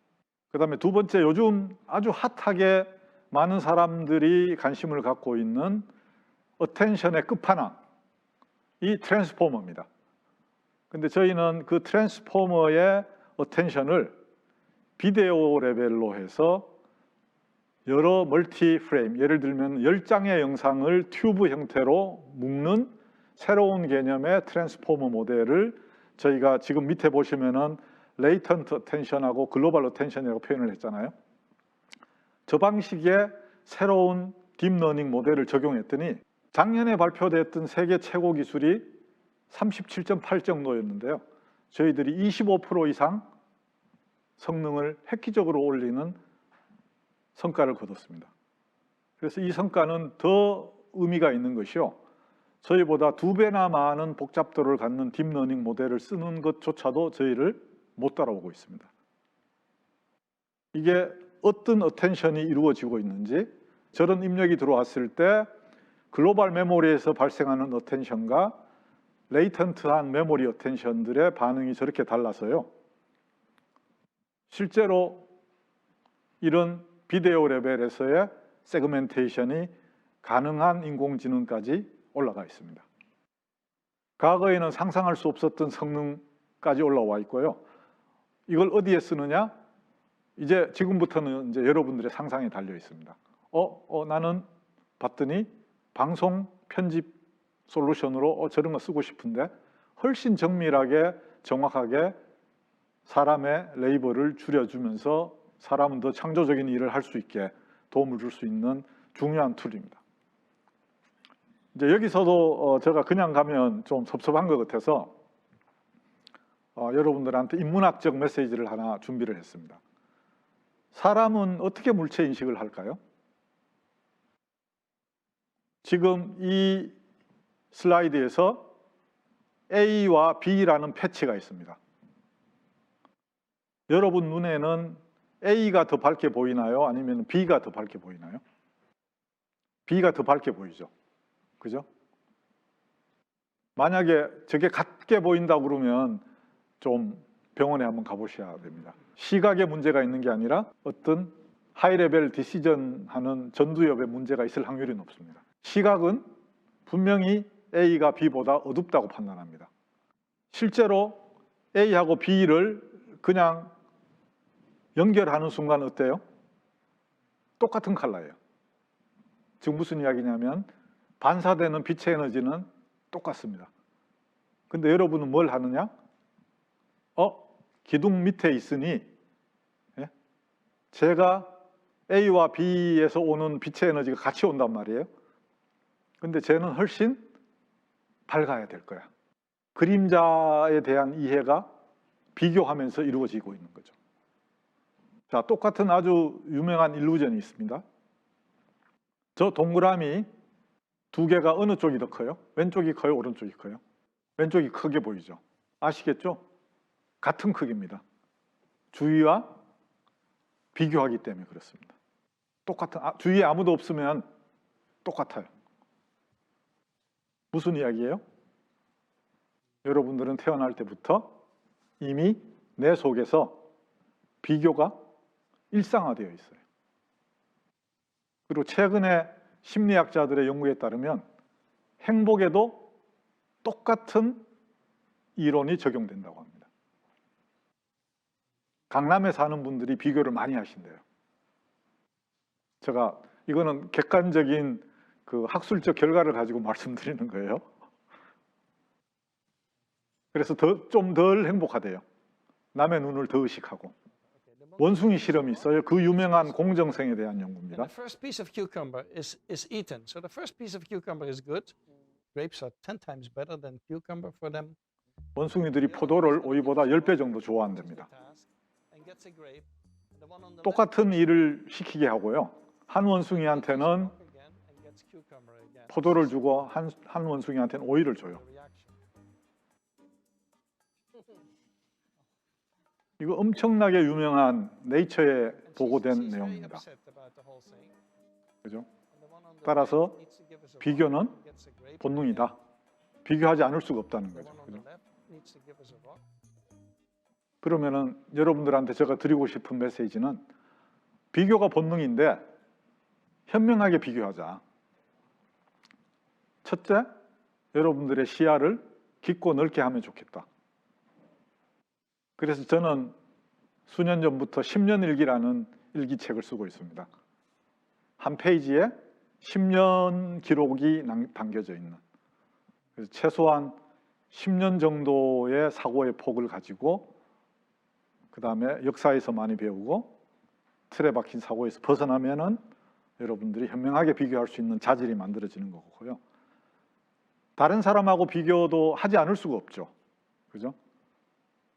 그 다음에 두 번째, 요즘 아주 핫하게 많은 사람들이 관심을 갖고 있는 어텐션의 끝판왕, 이 트랜스포머입니다. 근데 저희는 그 트랜스포머의 어텐션을 비디오 레벨로 해서 여러 멀티 프레임, 예를 들면 10장의 영상을 튜브 형태로 묶는 새로운 개념의 트랜스포머 모델을 저희가 지금 밑에 보시면은 레이턴트 어텐션하고 글로벌 어텐션이라고 표현을 했잖아요. 저 방식의 새로운 딥러닝 모델을 적용했더니 작년에 발표됐던 세계 최고 기술이 37.8 정도였는데요. 저희들이 25% 이상 성능을 획기적으로 올리는 성과를 거뒀습니다. 그래서 이 성과는 더 의미가 있는 것이요. 저희보다 2배나 많은 복잡도를 갖는 딥러닝 모델을 쓰는 것조차도 저희를 못 따라오고 있습니다. 이게 어떤 어텐션이 이루어지고 있는지, 저런 입력이 들어왔을 때 글로벌 메모리에서 발생하는 어텐션과 레이턴트한 메모리 어텐션들의 반응이 저렇게 달라서요. 실제로 이런 비디오 레벨에서의 세그멘테이션이 가능한 인공지능까지 올라가 있습니다. 과거에는 상상할 수 없었던 성능까지 올라와 있고요. 이걸 어디에 쓰느냐? 이제 지금부터는 이제 여러분들의 상상에 달려 있습니다. 나는 봤더니 방송 편집 솔루션으로 저런 거 쓰고 싶은데 훨씬 정밀하게 정확하게 사람의 레이버를 줄여주면서 사람은 더 창조적인 일을 할 수 있게 도움을 줄 수 있는 중요한 툴입니다. 이제 여기서도 제가 그냥 가면 좀 섭섭한 것 같아서 여러분들한테 인문학적 메시지를 하나 준비를 했습니다. 사람은 어떻게 물체 인식을 할까요? 지금 이 슬라이드에서 A와 B라는 패치가 있습니다. 여러분 눈에는 A가 더 밝게 보이나요? 아니면 B가 더 밝게 보이나요? B가 더 밝게 보이죠. 그죠? 만약에 저게 같게 보인다고 그러면 좀 병원에 한번 가보셔야 됩니다. 시각에 문제가 있는 게 아니라 어떤 하이레벨 디시전 하는 전두엽에 문제가 있을 확률이 높습니다. 시각은 분명히 A가 B보다 어둡다고 판단합니다. 실제로 A하고 B를 그냥 연결하는 순간 어때요? 똑같은 컬러예요. 지금 무슨 이야기냐면 반사되는 빛의 에너지는 똑같습니다. 근데 여러분은 뭘 하느냐? 기둥 밑에 있으니 제가 A와 B에서 오는 빛의 에너지가 같이 온단 말이에요. 근데 쟤는 훨씬 밝아야 될 거야. 그림자에 대한 이해가 비교하면서 이루어지고 있는 거죠. 자, 똑같은 아주 유명한 일루전이 있습니다. 저 동그라미 두 개가 어느 쪽이 더 커요? 왼쪽이 커요? 오른쪽이 커요? 왼쪽이 크게 보이죠? 아시겠죠? 같은 크기입니다. 주위와 비교하기 때문에 그렇습니다. 똑같은, 주위에 아무도 없으면 똑같아요. 무슨 이야기예요? 여러분들은 태어날 때부터 이미 내 속에서 비교가 일상화되어 있어요. 그리고 최근에 심리학자들의 연구에 따르면 행복에도 똑같은 이론이 적용된다고 합니다. 강남에 사는 분들이 비교를 많이 하신대요. 제가 이거는 객관적인 그 학술적 결과를 가지고 말씀드리는 거예요. 그래서 좀 덜 행복하대요. 남의 눈을 더 의식하고. 원숭이 실험이 있어요. 그 유명한 공정성에 대한 And 연구입니다. the first piece of cucumber is eaten. So the first piece of cucumber is good. Grapes are 10 times better than cucumber for them. 원숭이들이 포도를 오이보다 10배 정도 좋아한답니다. And gets a grape. And the one on the 똑같은 일을 시키게 하고요. 한 원숭이한테는 left again and gets cucumber again. 포도를 주고 한 원숭이한테는 오이를 줘요. Reaction. 이거 엄청나게 유명한 네이처에 And 보고된 she's very 내용입니다. upset about the whole thing. 그죠? And the one on the 따라서 right needs to give us a 비교는 rock and gets a grape. 본능이다. 비교하지 않을 수가 없다는 The 거죠. one on the 그죠? left needs to give us a rock. 그러면은 여러분들한테 제가 드리고 싶은 메시지는 비교가 본능인데 현명하게 비교하자. 첫째, 여러분들의 시야를 깊고 넓게 하면 좋겠다. 그래서 저는 수년 전부터 10년 일기라는 일기책을 쓰고 있습니다. 한 페이지에 10년 기록이 담겨져 있는. 그래서 최소한 10년 정도의 사고의 폭을 가지고 그 다음에 역사에서 많이 배우고 틀에 박힌 사고에서 벗어나면은 여러분들이 현명하게 비교할 수 있는 자질이 만들어지는 거고요. 다른 사람하고 비교도 하지 않을 수가 없죠. 그죠?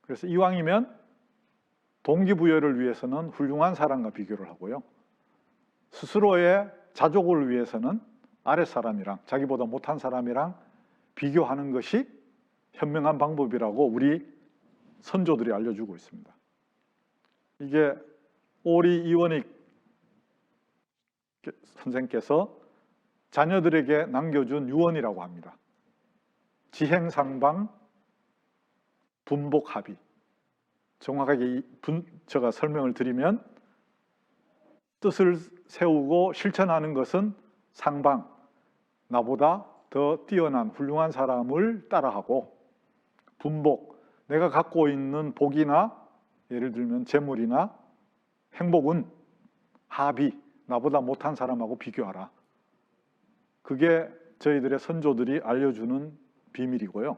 그래서 이왕이면 동기부여를 위해서는 훌륭한 사람과 비교를 하고요. 스스로의 자족을 위해서는 아랫사람이랑 자기보다 못한 사람이랑 비교하는 것이 현명한 방법이라고 우리 선조들이 알려주고 있습니다. 이게 오리 이원익 선생께서 자녀들에게 남겨준 유언이라고 합니다. 지행상방 분복합의. 정확하게 제가 설명을 드리면 뜻을 세우고 실천하는 것은 상방, 나보다 더 뛰어난 훌륭한 사람을 따라하고, 분복, 내가 갖고 있는 복이나 예를 들면 재물이나 행복은 합의, 나보다 못한 사람하고 비교하라. 그게 저희들의 선조들이 알려주는 비밀이고요.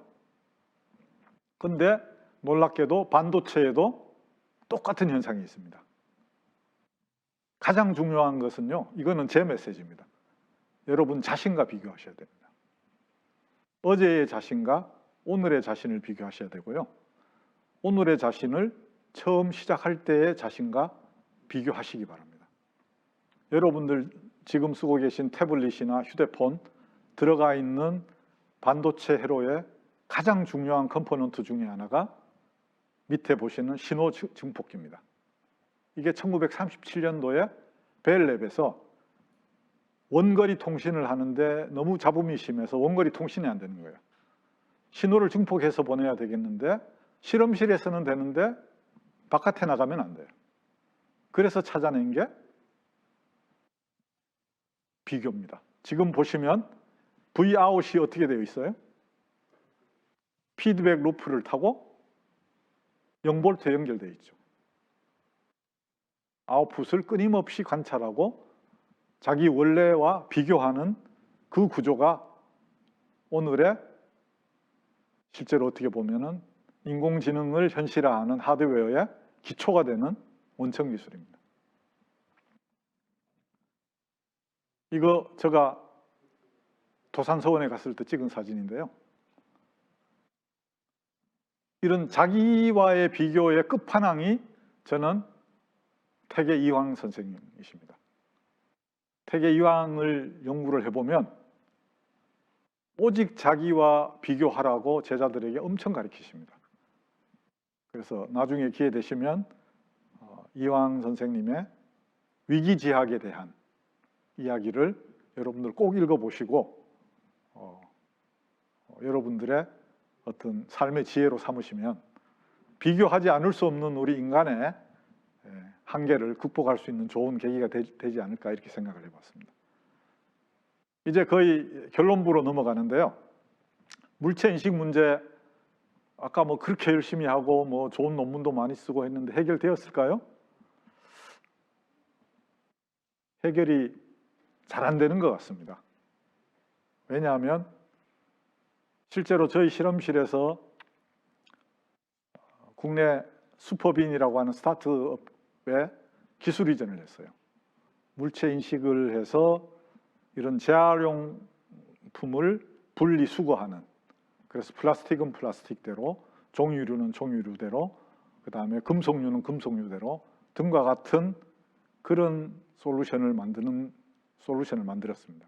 근데 놀랍게도 반도체에도 똑같은 현상이 있습니다. 가장 중요한 것은요, 이거는 제 메시지입니다. 여러분 자신과 비교하셔야 됩니다. 어제의 자신과 오늘의 자신을 비교하셔야 되고요. 오늘의 자신을 처음 시작할 때의 자신과 비교하시기 바랍니다. 여러분들 지금 쓰고 계신 태블릿이나 휴대폰 들어가 있는 반도체 회로의 가장 중요한 컴포넌트 중에 하나가 밑에 보시는 신호 증폭기입니다. 이게 1937년도에 벨랩에서 원거리 통신을 하는데 너무 잡음이 심해서 원거리 통신이 안 되는 거예요. 신호를 증폭해서 보내야 되겠는데 실험실에서는 되는데 바깥에 나가면 안 돼요. 그래서 찾아낸 게 비교입니다. 지금 보시면 Vout이 어떻게 되어 있어요? 피드백 루프를 타고 0볼트에 연결되어 있죠. 아웃풋을 끊임없이 관찰하고 자기 원래와 비교하는 그 구조가 오늘의 실제로 어떻게 보면은 인공지능을 현실화하는 하드웨어의 기초가 되는 원천 기술입니다. 이거 제가 도산서원에 갔을 때 찍은 사진인데요. 이런 자기와의 비교의 끝판왕이 저는 태계 이황 선생님이십니다. 태계 이황을 연구를 해보면 오직 자기와 비교하라고 제자들에게 엄청 가르치십니다. 그래서 나중에 기회 되시면 이황 선생님의 위기지학에 대한 이야기를 여러분들 꼭 읽어보시고 여러분들의 어떤 삶의 지혜로 삼으시면 비교하지 않을 수 없는 우리 인간의 한계를 극복할 수 있는 좋은 계기가 되지 않을까 이렇게 생각을 해봤습니다. 이제 거의 결론부로 넘어가는데요. 물체인식 문제 아까 뭐 그렇게 열심히 하고 뭐 좋은 논문도 많이 쓰고 했는데 해결되었을까요? 해결이 잘 안 되는 것 같습니다. 왜냐하면 실제로 저희 실험실에서 국내 슈퍼빈이라고 하는 스타트업에 기술 이전을 했어요. 물체 인식을 해서 이런 재활용품을 분리 수거하는, 그래서 플라스틱은 플라스틱대로, 종이류는 종이류대로, 그 다음에 금속류는 금속류대로 등과 같은 그런 솔루션을 만들었습니다.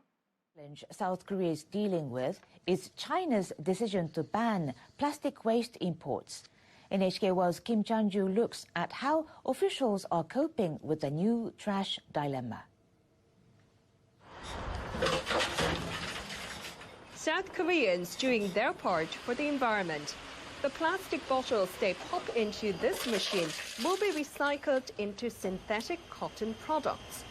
challenge South Korea is dealing with is China's decision to ban plastic waste imports. NHK World's Kim Chan-ju looks at how officials are coping with the new trash dilemma. South Koreans doing their part for the environment. The plastic bottles they pop into this machine will be recycled into synthetic cotton products.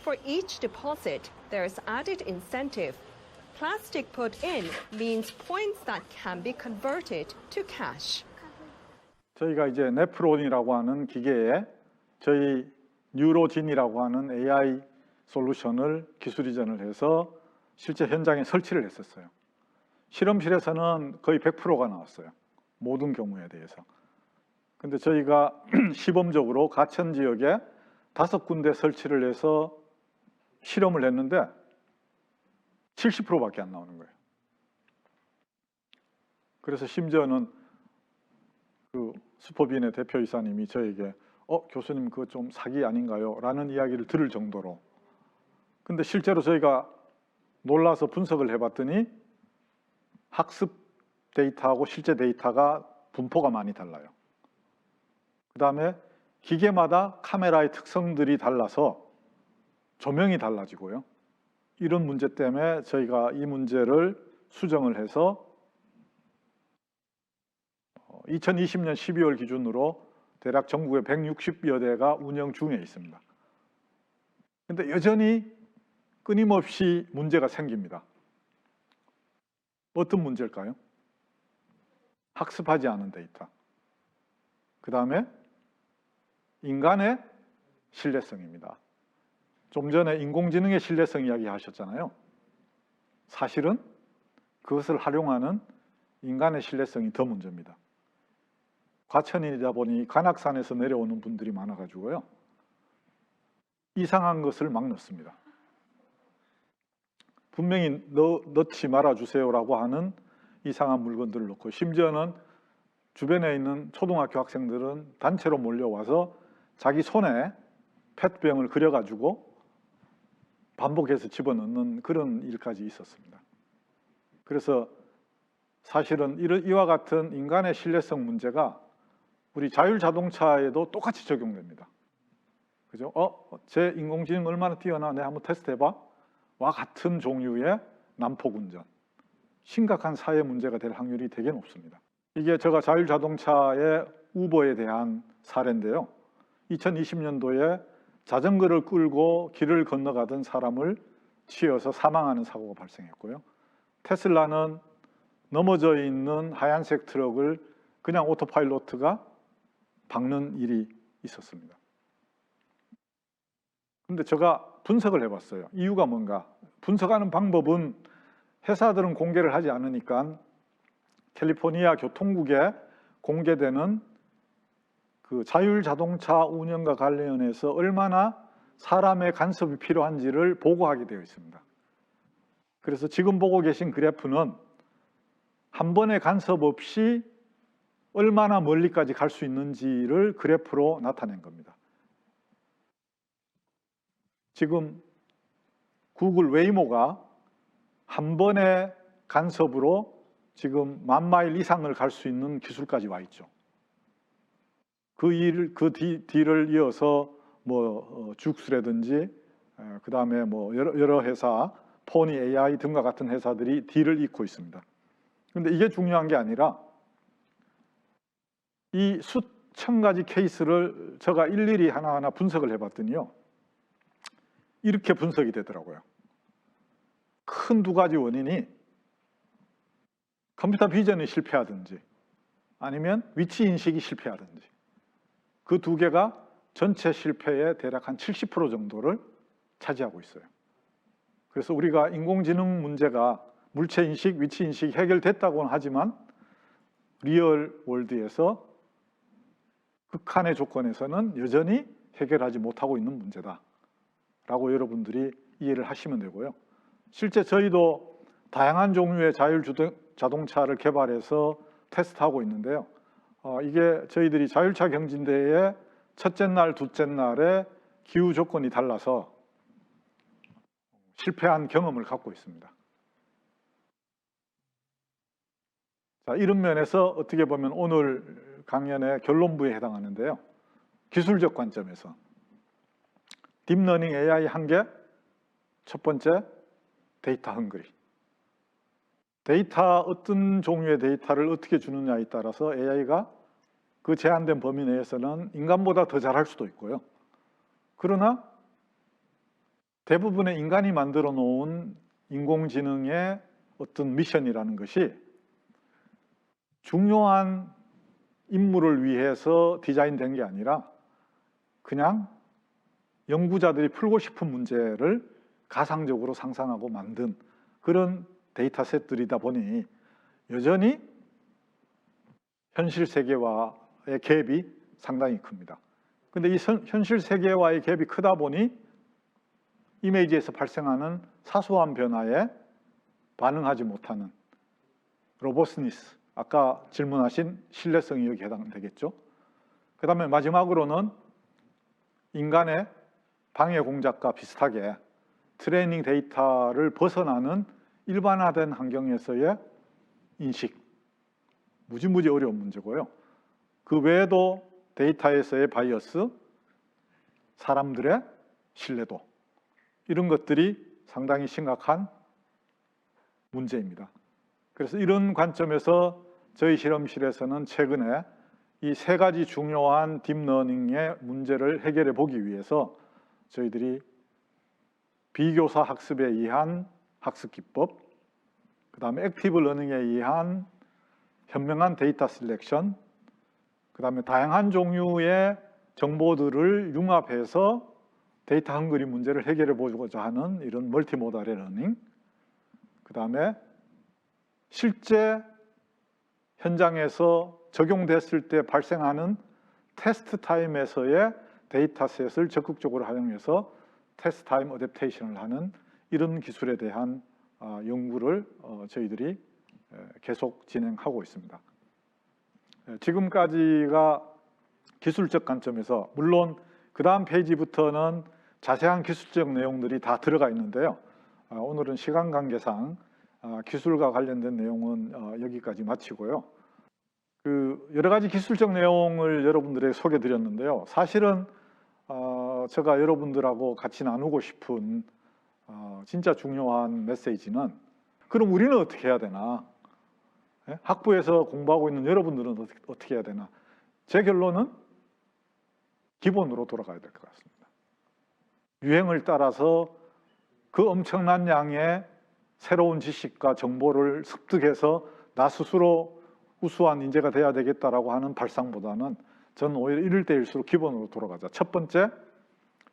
For each deposit, there's added incentive. Plastic put in means points that can be converted to cash. 저희가 이제 네프론이라고 하는 기계에 저희 뉴로진이라고 하는 AI 솔루션을 기술 이전을 해서 실제 현장에 설치를 했었어요. 실험실에서는 거의 100%가 나왔어요. 모든 경우에 대해서. 근데 저희가 시범적으로 가천 지역에 5군데 설치를 해서 실험을 했는데 70%밖에 안 나오는 거예요. 그래서 심지어는 그 슈퍼빈의 대표이사님이 저에게 교수님 그거 좀 사기 아닌가요? 라는 이야기를 들을 정도로. 근데 실제로 저희가 놀라서 분석을 해봤더니 학습 데이터하고 실제 데이터가 분포가 많이 달라요. 그 다음에 기계마다 카메라의 특성들이 달라서 조명이 달라지고요. 이런 문제 때문에 저희가 이 문제를 수정을 해서 2020년 12월 기준으로 대략 전국에 160여 대가 운영 중에 있습니다. 그런데 여전히 끊임없이 문제가 생깁니다. 어떤 문제일까요? 학습하지 않은 데이터. 그 다음에 인간의 신뢰성입니다. 좀 전에 인공지능의 신뢰성 이야기 하셨잖아요. 사실은 그것을 활용하는 인간의 신뢰성이 더 문제입니다. 과천이다 보니 관악산에서 내려오는 분들이 많아가지고요. 이상한 것을 막 넣습니다. 분명히 넣지 말아주세요라고 하는 이상한 물건들을 넣고, 심지어는 주변에 있는 초등학교 학생들은 단체로 몰려와서 자기 손에 페트병을 그려가지고 반복해서 집어넣는 그런 일까지 있었습니다. 그래서 사실은 이와 같은 인간의 신뢰성 문제가 우리 자율자동차에도 똑같이 적용됩니다. 그죠? 제 인공지능 얼마나 뛰어나? 내가 한번 테스트해봐? 와 같은 종류의 난폭 운전. 심각한 사회 문제가 될 확률이 되게 높습니다. 이게 제가 자율자동차의 우버에 대한 사례인데요. 2020년도에 자전거를 끌고 길을 건너가던 사람을 치여서 사망하는 사고가 발생했고요. 테슬라는 넘어져 있는 하얀색 트럭을 그냥 오토파일로트가 박는 일이 있었습니다. 근데 제가 분석을 해봤어요. 이유가 뭔가? 분석하는 방법은 회사들은 공개를 하지 않으니까 캘리포니아 교통국에 공개되는 그 자율자동차 운영과 관련해서 얼마나 사람의 간섭이 필요한지를 보고하게 되어 있습니다. 그래서 지금 보고 계신 그래프는 한 번의 간섭 없이 얼마나 멀리까지 갈 수 있는지를 그래프로 나타낸 겁니다. 지금 구글 웨이모가 한 번의 간섭으로 지금 10,000마일 이상을 갈 수 있는 기술까지 와 있죠. 그 뒤를 이어서 뭐 죽스라든지 그 다음에 뭐 여러 회사, 포니 AI 등과 같은 회사들이 뒤를 잇고 있습니다. 그런데 이게 중요한 게 아니라 이 수천 가지 케이스를 제가 일일이 하나하나 분석을 해봤더니요, 이렇게 분석이 되더라고요. 큰 두 가지 원인이 컴퓨터 비전이 실패하든지 아니면 위치 인식이 실패하든지, 그 두 개가 전체 실패의 대략 한 70% 정도를 차지하고 있어요. 그래서 우리가 인공지능 문제가 물체 인식, 위치 인식이 해결됐다고는 하지만 리얼 월드에서 극한의 조건에서는 여전히 해결하지 못하고 있는 문제다라고 여러분들이 이해를 하시면 되고요. 실제 저희도 다양한 종류의 자율자동차를 개발해서 테스트하고 있는데요. 이게 저희들이 자율차 경진대회의 첫째 날, 둘째 날에 기후 조건이 달라서 실패한 경험을 갖고 있습니다. 자, 이런 면에서 어떻게 보면 오늘 강연의 결론부에 해당하는데요. 기술적 관점에서 딥러닝 AI 한계, 첫 번째 데이터 헝그리. 데이터, 어떤 종류의 데이터를 어떻게 주느냐에 따라서 AI가 그 제한된 범위 내에서는 인간보다 더 잘할 수도 있고요. 그러나 대부분의 인간이 만들어 놓은 인공지능의 어떤 미션이라는 것이 중요한 임무를 위해서 디자인된 게 아니라 그냥 연구자들이 풀고 싶은 문제를 가상적으로 상상하고 만든 그런 데이터셋들이다 보니 여전히 현실 세계와의 갭이 상당히 큽니다. 근데 이 현실 세계와의 갭이 크다 보니 이미지에서 발생하는 사소한 변화에 반응하지 못하는 로버스니스, 아까 질문하신 신뢰성이 여기 해당되겠죠. 그 다음에 마지막으로는 인간의 방해 공작과 비슷하게 트레이닝 데이터를 벗어나는 일반화된 환경에서의 인식, 무지무지 어려운 문제고요. 그 외에도 데이터에서의 바이어스, 사람들의 신뢰도, 이런 것들이 상당히 심각한 문제입니다. 그래서 이런 관점에서 저희 실험실에서는 최근에 이 세 가지 중요한 딥러닝의 문제를 해결해 보기 위해서 저희들이 비교사 학습에 의한 학습 기법, 그 다음에 액티브 러닝에 의한 현명한 데이터 셀렉션, 그 다음에 다양한 종류의 정보들을 융합해서 데이터 헝그리 문제를 해결해 보고자 하는 이런 멀티모달의 러닝, 그 다음에 실제 현장에서 적용됐을 때 발생하는 테스트 타임에서의 데이터셋을 적극적으로 활용해서 테스트 타임 어댑테이션을 하는 이런 기술에 대한 연구를 저희들이 계속 진행하고 있습니다. 지금까지가 기술적 관점에서, 물론 그 다음 페이지부터는 자세한 기술적 내용들이 다 들어가 있는데요. 오늘은 시간 관계상 기술과 관련된 내용은 여기까지 마치고요. 여러 가지 기술적 내용을 여러분들에게 소개해 드렸는데요. 사실은 제가 여러분들하고 같이 나누고 싶은 진짜 중요한 메시지는, 그럼 우리는 어떻게 해야 되나? 학부에서 공부하고 있는 여러분들은 어떻게 해야 되나? 제 결론은 기본으로 돌아가야 될 것 같습니다. 유행을 따라서 그 엄청난 양의 새로운 지식과 정보를 습득해서 나 스스로 우수한 인재가 돼야 되겠다라고 하는 발상보다는 저는 오히려 이럴 때일수록 기본으로 돌아가자. 첫 번째,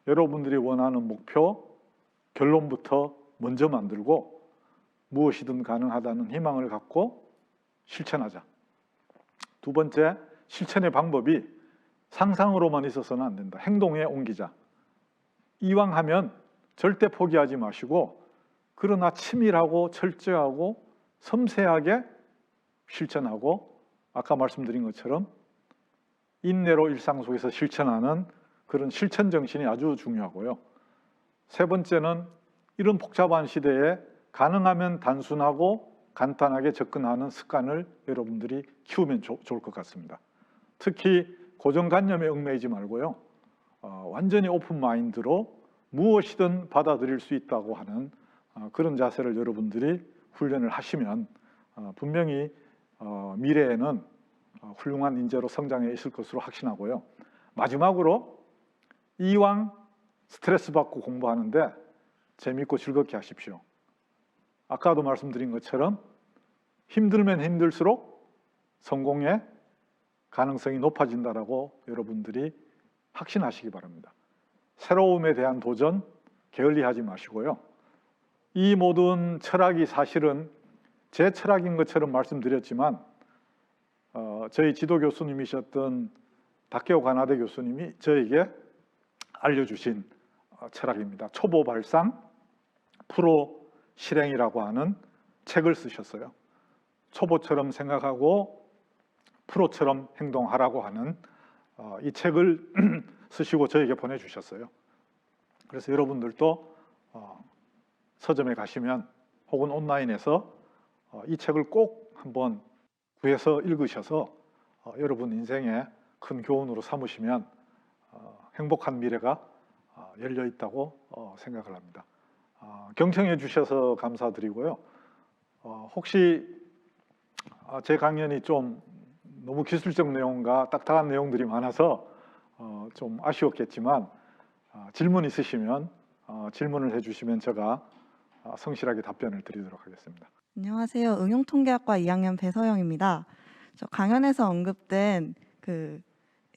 여러분들이 원하는 목표, 결론부터 먼저 만들고 무엇이든 가능하다는 희망을 갖고 실천하자. 두 번째, 실천의 방법이 상상으로만 있어서는 안 된다. 행동에 옮기자. 이왕 하면 절대 포기하지 마시고 그러나 치밀하고 철저하고 섬세하게 실천하고 아까 말씀드린 것처럼 인내로 일상 속에서 실천하는 그런 실천 정신이 아주 중요하고요. 세 번째는 이런 복잡한 시대에 가능하면 단순하고 간단하게 접근하는 습관을 여러분들이 키우면 좋을 것 같습니다. 특히 고정관념에 얽매이지 말고요. 완전히 오픈 마인드로 무엇이든 받아들일 수 있다고 하는 그런 자세를 여러분들이 훈련을 하시면 분명히 미래에는 훌륭한 인재로 성장해 있을 것으로 확신하고요. 마지막으로 이왕 스트레스 받고 공부하는데 재밌고 즐겁게 하십시오. 아까도 말씀드린 것처럼 힘들면 힘들수록 성공의 가능성이 높아진다라고 여러분들이 확신하시기 바랍니다. 새로움에 대한 도전 게을리하지 마시고요. 이 모든 철학이 사실은 제 철학인 것처럼 말씀드렸지만 저희 지도 교수님이셨던 다케오 가나데 교수님이 저에게 알려주신 철학입니다. 초보 발상, 프로 실행이라고 하는 책을 쓰셨어요. 초보처럼 생각하고 프로처럼 행동하라고 하는 이 책을 쓰시고 저에게 보내주셨어요. 그래서 여러분들도 서점에 가시면 혹은 온라인에서 이 책을 꼭 한번 구해서 읽으셔서 여러분 인생에 큰 교훈으로 삼으시면 행복한 미래가 열려 있다고 생각을 합니다. 경청해 주셔서 감사드리고요. 혹시 제 강연이 좀 너무 기술적 내용과 딱딱한 내용들이 많아서 좀 아쉬웠겠지만 질문 있으시면 질문을 해주시면 제가 성실하게 답변을 드리도록 하겠습니다. 안녕하세요. 응용통계학과 2학년 배서영입니다. 저 강연에서 언급된 그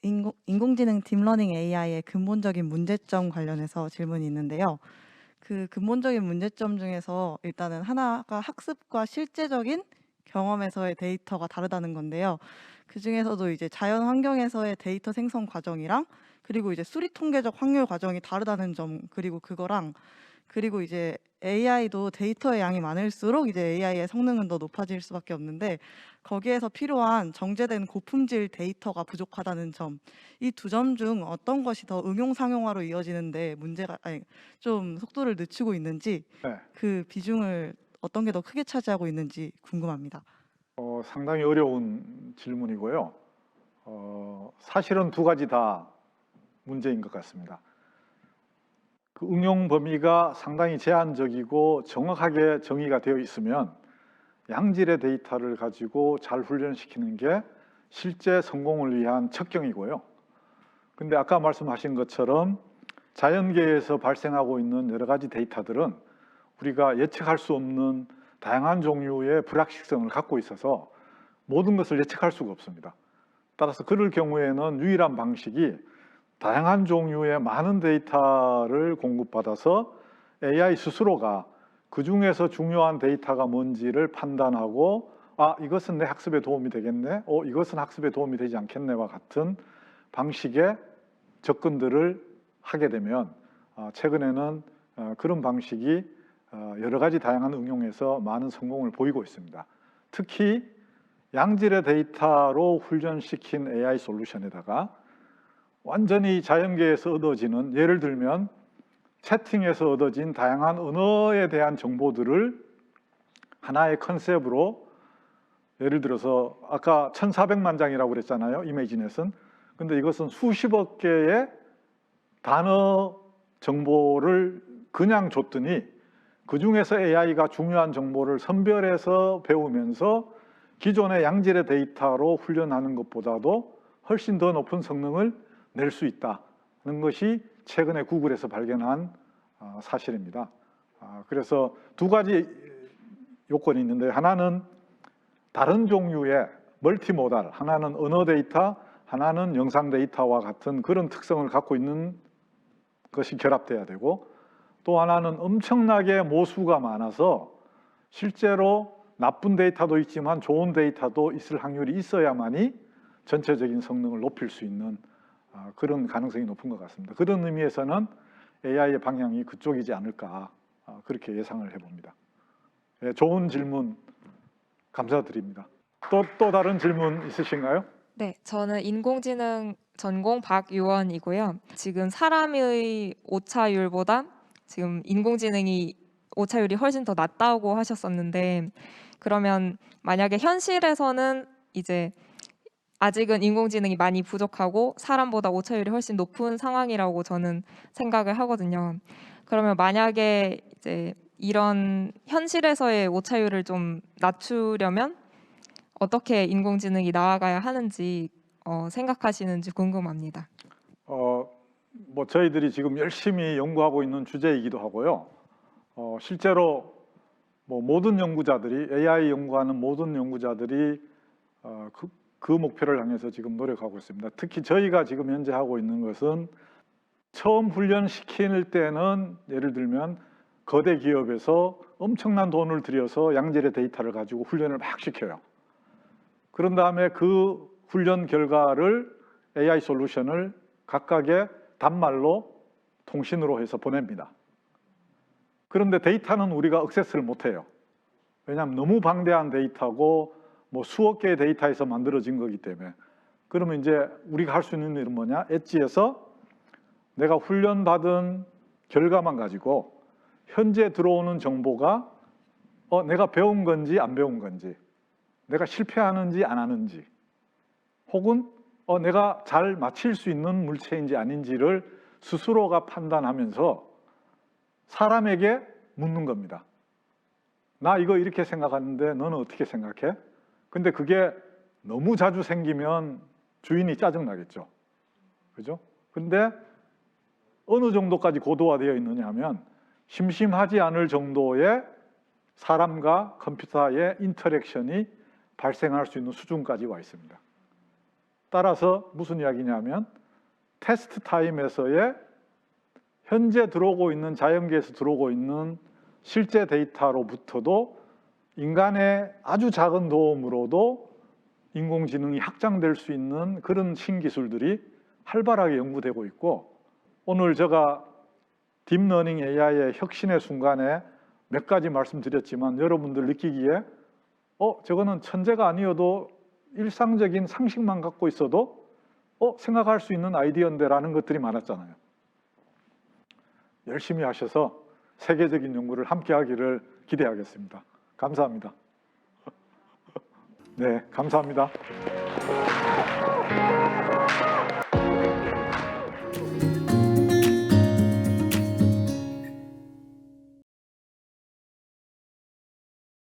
인공지능 딥러닝 AI의 근본적인 문제점 관련해서 질문이 있는데요. 그 근본적인 문제점 중에서 일단은 하나가 학습과 실제적인 경험에서의 데이터가 다르다는 건데요. 그 중에서도 이제 자연 환경에서의 데이터 생성 과정이랑 그리고 이제 수리 통계적 확률 과정이 다르다는 점, 그리고 이제 AI도 데이터의 양이 많을수록 이제 AI의 성능은 더 높아질 수밖에 없는데 거기에서 필요한 정제된 고품질 데이터가 부족하다는 점, 이 두 점 중 어떤 것이 더 응용 상용화로 이어지는데 좀 속도를 늦추고 있는지 네. 그 비중을 어떤 게 더 크게 차지하고 있는지 궁금합니다. 상당히 어려운 질문이고요. 사실은 두 가지 다 문제인 것 같습니다. 그 응용 범위가 상당히 제한적이고 정확하게 정의가 되어 있으면 양질의 데이터를 가지고 잘 훈련시키는 게 실제 성공을 위한 척경이고요. 근데 아까 말씀하신 것처럼 자연계에서 발생하고 있는 여러 가지 데이터들은 우리가 예측할 수 없는 다양한 종류의 불확실성을 갖고 있어서 모든 것을 예측할 수가 없습니다. 따라서 그럴 경우에는 유일한 방식이 다양한 종류의 많은 데이터를 공급받아서 AI 스스로가 그 중에서 중요한 데이터가 뭔지를 판단하고 이것은 내 학습에 도움이 되겠네, 이것은 학습에 도움이 되지 않겠네와 같은 방식의 접근들을 하게 되면 최근에는 그런 방식이 여러 가지 다양한 응용에서 많은 성공을 보이고 있습니다. 특히 양질의 데이터로 훈련시킨 AI 솔루션에다가 완전히 자연계에서 얻어지는, 예를 들면 채팅에서 얻어진 다양한 언어에 대한 정보들을 하나의 컨셉으로, 예를 들어서 아까 1400만 장이라고 그랬잖아요, 이미지넷은. 근데 이것은 수십억 개의 단어 정보를 그냥 줬더니 그 중에서 AI가 중요한 정보를 선별해서 배우면서 기존의 양질의 데이터로 훈련하는 것보다도 훨씬 더 높은 성능을 낼 수 있다는 것이 최근에 구글에서 발견한 사실입니다. 그래서 두 가지 요건이 있는데, 하나는 다른 종류의 멀티모달, 하나는 언어 데이터, 하나는 영상 데이터와 같은 그런 특성을 갖고 있는 것이 결합돼야 되고, 또 하나는 엄청나게 모수가 많아서 실제로 나쁜 데이터도 있지만 좋은 데이터도 있을 확률이 있어야만이 전체적인 성능을 높일 수 있는 그런 가능성이 높은 것 같습니다. 그런 의미에서는 AI의 방향이 그쪽이지 않을까 그렇게 예상을 해봅니다. 예, 좋은 질문 감사드립니다. 또 다른 질문 있으신가요? 네, 저는 인공지능 전공 박유원이고요. 지금 사람의 오차율보다 지금 인공지능이 오차율이 훨씬 더 낮다고 하셨었는데, 그러면 만약에 현실에서는 이제 아직은 인공지능이 많이 부족하고 사람보다 오차율이 훨씬 높은 상황이라고 저는 생각을 하거든요. 그러면 만약에 이제 이런 현실에서의 오차율을 좀 낮추려면 어떻게 인공지능이 나아가야 하는지 생각하시는지 궁금합니다. 뭐 저희들이 지금 열심히 연구하고 있는 주제이기도 하고요. 실제로 뭐 모든 연구자들이 AI 연구하는 모든 연구자들이 그 목표를 향해서 지금 노력하고 있습니다. 특히 저희가 지금 현재 하고 있는 것은 처음 훈련시킬 때는 예를 들면 거대 기업에서 엄청난 돈을 들여서 양질의 데이터를 가지고 훈련을 막 시켜요. 그런 다음에 그 훈련 결과를 AI 솔루션을 각각의 단말로 통신으로 해서 보냅니다. 그런데 데이터는 우리가 액세스를 못해요. 왜냐하면 너무 방대한 데이터고 뭐 수억 개의 데이터에서 만들어진 거기 때문에. 그러면 이제 우리가 할 수 있는 일은 뭐냐? 엣지에서 내가 훈련받은 결과만 가지고 현재 들어오는 정보가 내가 배운 건지 안 배운 건지, 내가 실패하는지 안 하는지, 혹은 내가 잘 맞힐 수 있는 물체인지 아닌지를 스스로가 판단하면서 사람에게 묻는 겁니다. 나 이거 이렇게 생각하는데 너는 어떻게 생각해? 근데 그게 너무 자주 생기면 주인이 짜증나겠죠. 그죠? 근데 어느 정도까지 고도화되어 있느냐 하면 심심하지 않을 정도의 사람과 컴퓨터의 인터랙션이 발생할 수 있는 수준까지 와 있습니다. 따라서 무슨 이야기냐면 테스트 타임에서의 현재 들어오고 있는 자연계에서 들어오고 있는 실제 데이터로부터도 인간의 아주 작은 도움으로도 인공지능이 확장될 수 있는 그런 신기술들이 활발하게 연구되고 있고, 오늘 제가 딥러닝 AI의 혁신의 순간에 몇 가지 말씀드렸지만 여러분들 느끼기에 저거는 천재가 아니어도 일상적인 상식만 갖고 있어도 생각할 수 있는 아이디어인데 라는 것들이 많았잖아요. 열심히 하셔서 세계적인 연구를 함께 하기를 기대하겠습니다. 감사합니다. 네, 감사합니다.